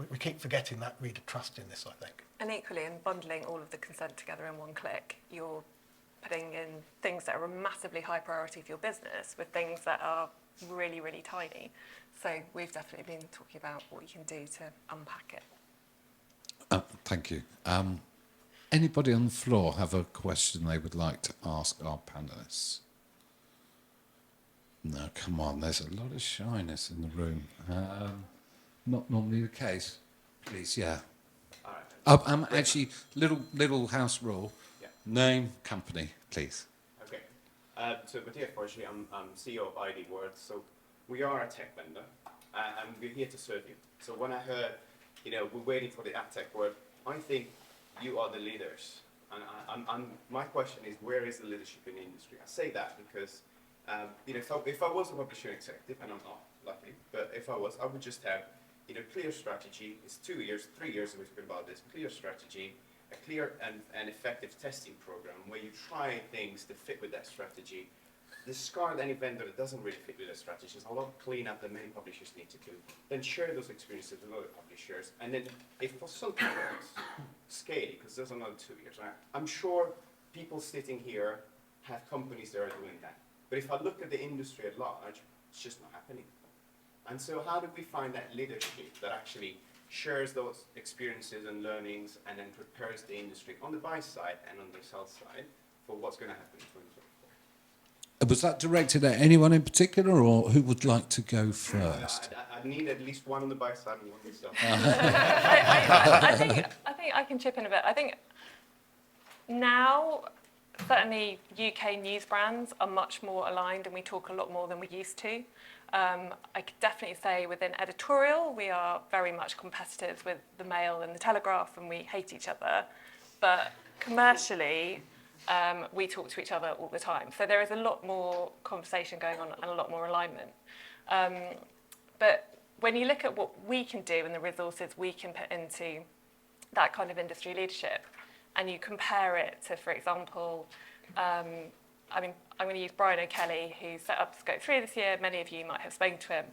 we keep forgetting that reader trust in this, I think. And equally, in bundling all of the consent together in one click, you're putting in things that are a massively high priority for your business with things that are really, really tiny. So we've definitely been talking about what you can do to unpack it. Thank you. Anybody on the floor have a question they would like to ask our panellists? No, come on, there's a lot of shyness in the room. Not normally the case. Please, yeah. All right. Actually, little house rule. Yeah. Name, company, please. Okay. So Matthias Forsley, I'm CEO of ID World. So we are a tech vendor, and we're here to serve you. So when I heard, we're waiting for the ad tech world, I think you are the leaders. And my question is, where is the leadership in the industry? I say that because, if I was a publishing executive, and I'm not, luckily, but if I was, I would just have, clear strategy. It's 2 years, 3 years we've been about this, clear strategy, a clear and effective testing program where you try things to fit with that strategy. Discard any vendor that doesn't really fit with that strategy. There's a lot of cleanup that many publishers need to do. Then share those experiences with other publishers. And then if for something works, scale it, because there's another 2 years, right? I'm sure people sitting here have companies that are doing that. But if I look at the industry at large, it's just not happening. And so how do we find that leadership that actually shares those experiences and learnings and then prepares the industry on the buy side and on the sell side for what's going to happen in 2024. Was that directed at anyone in particular, or who would like to go first? I need at least one on the buy side and one on the sell. I think I can chip in a bit. I think now, certainly UK news brands are much more aligned and we talk a lot more than we used to. I could definitely say within editorial, we are very much competitors with the Mail and the Telegraph and we hate each other. But commercially, we talk to each other all the time. So there is a lot more conversation going on and a lot more alignment. But when you look at what we can do and the resources we can put into that kind of industry leadership, and you compare it to, for example, I'm going to use Brian O'Kelly, who set up Scope 3 this year. Many of you might have spoken to him.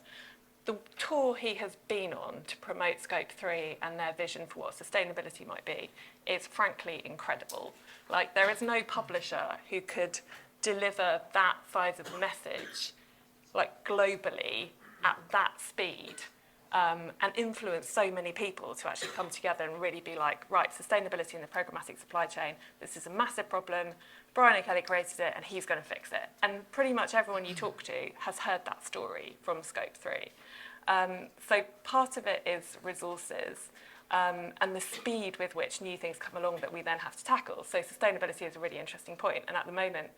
The tour he has been on to promote Scope 3 and their vision for what sustainability might be is frankly incredible. Like, there is no publisher who could deliver that size of message, like, globally at that speed, and influence so many people to actually come together and really be like, right, sustainability in the programmatic supply chain, this is a massive problem. Brian O'Kelly created it and he's going to fix it. And pretty much everyone you talk to has heard that story from Scope 3. So part of it is resources and the speed with which new things come along that we then have to tackle. So sustainability is a really interesting point. And at the moment,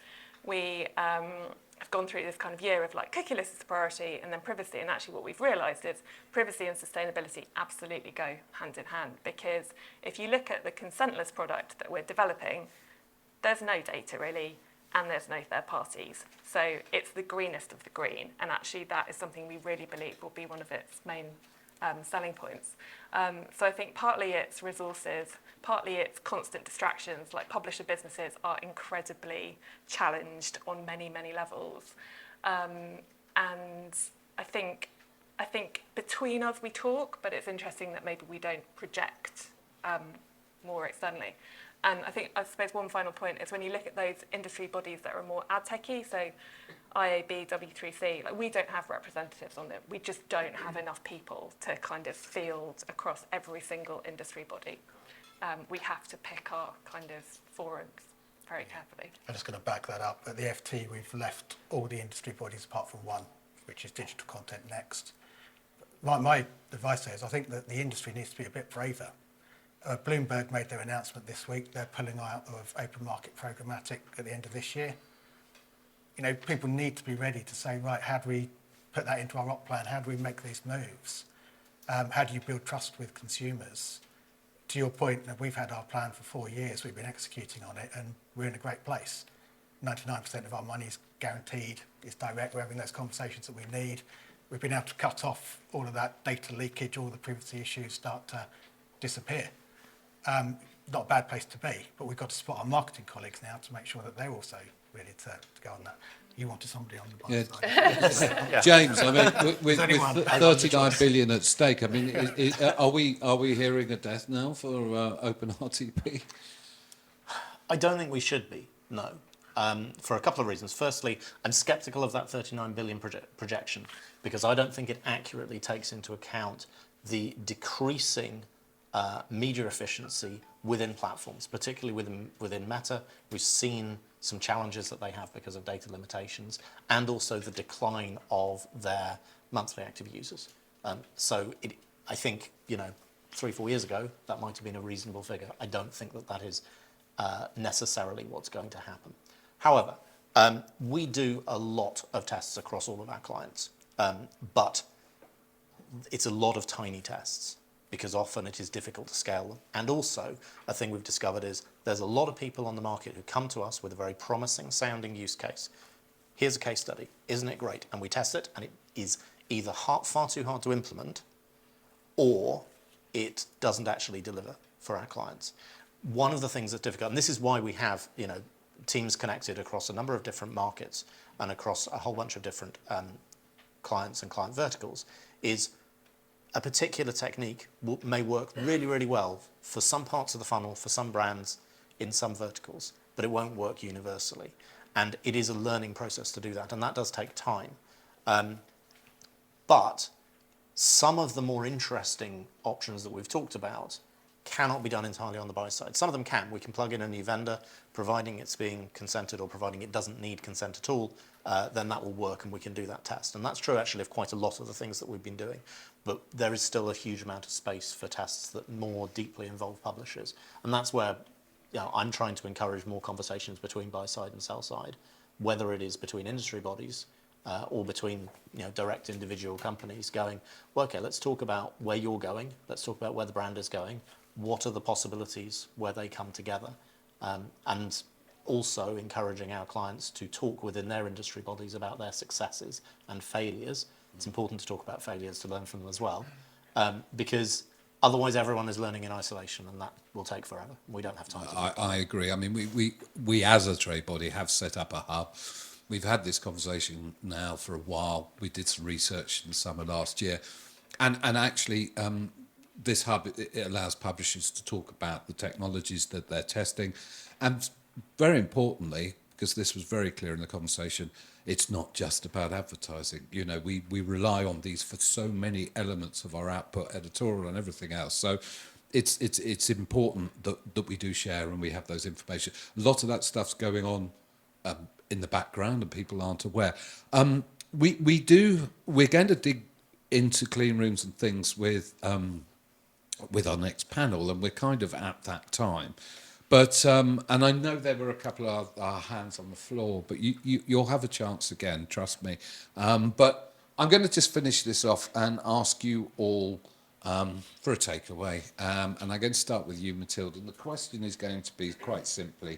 we have gone through this kind of year of like cookieless is a priority and then privacy. And actually what we've realised is privacy and sustainability absolutely go hand in hand. Because if you look at the consentless product that we're developing, there's no data really, and there's no third parties. So it's the greenest of the green. And actually that is something we really believe will be one of its main selling points. So I think partly it's resources, partly it's constant distractions, like publisher businesses are incredibly challenged on many, many levels. And I think between us we talk, but it's interesting that maybe we don't project more externally. And I suppose one final point is when you look at those industry bodies that are more ad techy, so IAB, W3C, like we don't have representatives on them. We just don't have enough people to kind of field across every single industry body. We have to pick our kind of forums very carefully. I'm just going to back that up. At the FT, we've left all the industry bodies apart from one, which is Digital Content Next. My advice there is I think that the industry needs to be a bit braver. Bloomberg made their announcement this week. They're pulling out of open market programmatic at the end of this year. You know, people need to be ready to say, right, how do we put that into our op plan? How do we make these moves? How do you build trust with consumers? To your point, we've had our plan for 4 years. We've been executing on it, and we're in a great place. 99% of our money is guaranteed. It's direct. We're having those conversations that we need. We've been able to cut off all of that data leakage. All the privacy issues start to disappear. Not a bad place to be, but we've got to spot our marketing colleagues now to make sure that they're also ready to go on that. You wanted somebody on the buy side. Yeah. James, I mean, with 39 billion at stake, I mean, are we hearing a death knell for open RTP? I don't think we should be, no, for a couple of reasons. Firstly, I'm sceptical of that 39 billion projection because I don't think it accurately takes into account the decreasing media efficiency within platforms, particularly within Meta. We've seen some challenges that they have because of data limitations and also the decline of their monthly active users. So I think, 3-4 years ago, that might have been a reasonable figure. I don't think that is necessarily what's going to happen. However, we do a lot of tests across all of our clients, but it's a lot of tiny tests, because often it is difficult to scale them. And also, a thing we've discovered is there's a lot of people on the market who come to us with a very promising sounding use case. Here's a case study, isn't it great? And we test it, and it is either far too hard to implement, or it doesn't actually deliver for our clients. One of the things that's difficult, and this is why we have teams connected across a number of different markets and across a whole bunch of different clients and client verticals, is a particular technique may work really, really well for some parts of the funnel, for some brands, in some verticals, but it won't work universally. And it is a learning process to do that, and that does take time. But some of the more interesting options that we've talked about cannot be done entirely on the buy side. Some of them can. We can plug in a new vendor, providing it's being consented or providing it doesn't need consent at all, then that will work and we can do that test. And that's true actually of quite a lot of the things that we've been doing. But there is still a huge amount of space for tests that more deeply involve publishers. And that's where I'm trying to encourage more conversations between buy side and sell side, whether it is between industry bodies or between direct individual companies going, well, okay, let's talk about where you're going. Let's talk about where the brand is going. What are the possibilities where they come together? And also encouraging our clients to talk within their industry bodies about their successes and failures. It's important to talk about failures to learn from them as well, because otherwise everyone is learning in isolation and that will take forever. We don't have time to do that. I agree. I mean, we as a trade body have set up a hub. We've had this conversation now for a while. We did some research in the summer last year. And actually, this hub, it allows publishers to talk about the technologies that they're testing. And very importantly, because this was very clear in the conversation, it's not just about advertising. We rely on these for so many elements of our output, editorial and everything else. So it's important that we do share and we have those information. A lot of that stuff's going on in the background and people aren't aware. We're going to dig into clean rooms and things with our next panel, and we're kind of at that time. But and I know there were a couple of our hands on the floor, but you'll have a chance again, trust me. But I'm going to just finish this off and ask you all for a takeaway. And I'm going to start with you, Matilda. And the question is going to be quite simply,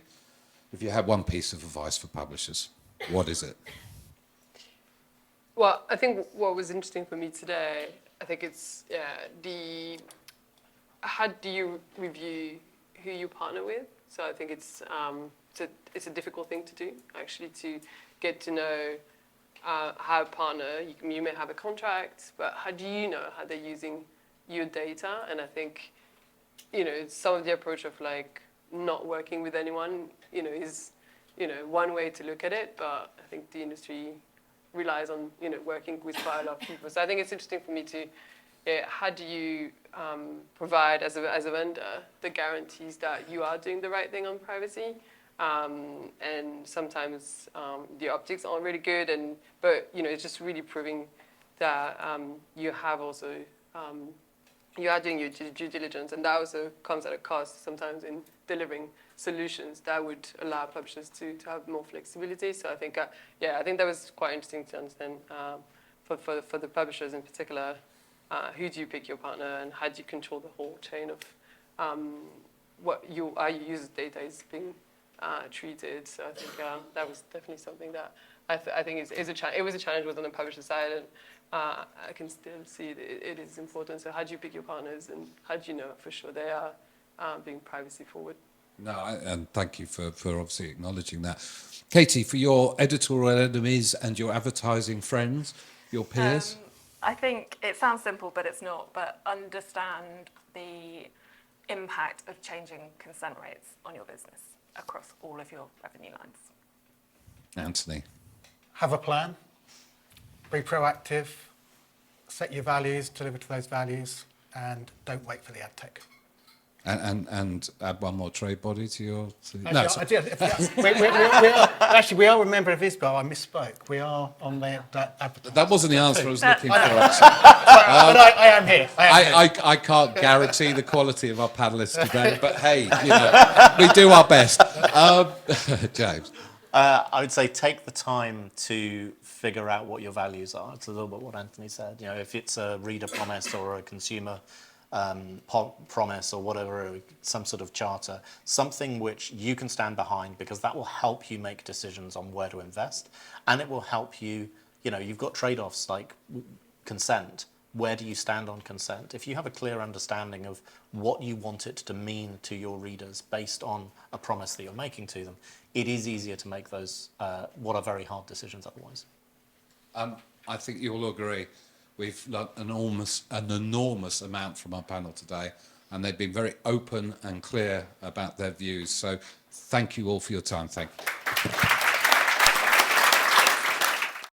if you had one piece of advice for publishers, what is it? Well, I think what was interesting for me today, I think it's how do you review who you partner with? So I think it's a difficult thing to do, actually, to get to know how a partner, you may have a contract, but how do you know how they're using your data? And I think, some of the approach of not working with anyone, is, one way to look at it, but I think the industry relies on, working with quite a lot of people. So I think it's interesting for me to, how do you provide as a vendor the guarantees that you are doing the right thing on privacy? And sometimes the optics aren't really good, but it's just really proving that you have also you are doing your due diligence, and that also comes at a cost sometimes in delivering solutions that would allow publishers to have more flexibility. So I think I think that was quite interesting to understand for the publishers in particular. Who do you pick your partner, and how do you control the whole chain of what your users' data is being treated? So I think that was definitely something that I think is a challenge. It was a challenge on the publisher side, and I can still see that it is important. So how do you pick your partners, and how do you know for sure they are being privacy forward? No, and thank you for obviously acknowledging that. Katie, for your editorial enemies and your advertising friends, your peers? I think it sounds simple, but it's not. But understand the impact of changing consent rates on your business across all of your revenue lines. Anthony? Have a plan, be proactive, set your values, deliver to those values, and don't wait for the ad tech. And add one more trade body to your... Actually, we are a member of ISBO. I misspoke. We are on that advertising. That wasn't the answer I was looking for. But I am here. I can't guarantee the quality of our panellists today, but hey, we do our best. James? I would say take the time to figure out what your values are. It's a little bit what Anthony said. If it's a reader promise or a consumer promise or whatever, some sort of charter, something which you can stand behind, because that will help you make decisions on where to invest, and it will help you, you've got trade-offs like consent. Where do you stand on consent? If you have a clear understanding of what you want it to mean to your readers based on a promise that you're making to them, it is easier to make those what are very hard decisions otherwise. I think you'll agree. We've learned an enormous amount from our panel today, and they've been very open and clear about their views. So thank you all for your time. Thank you.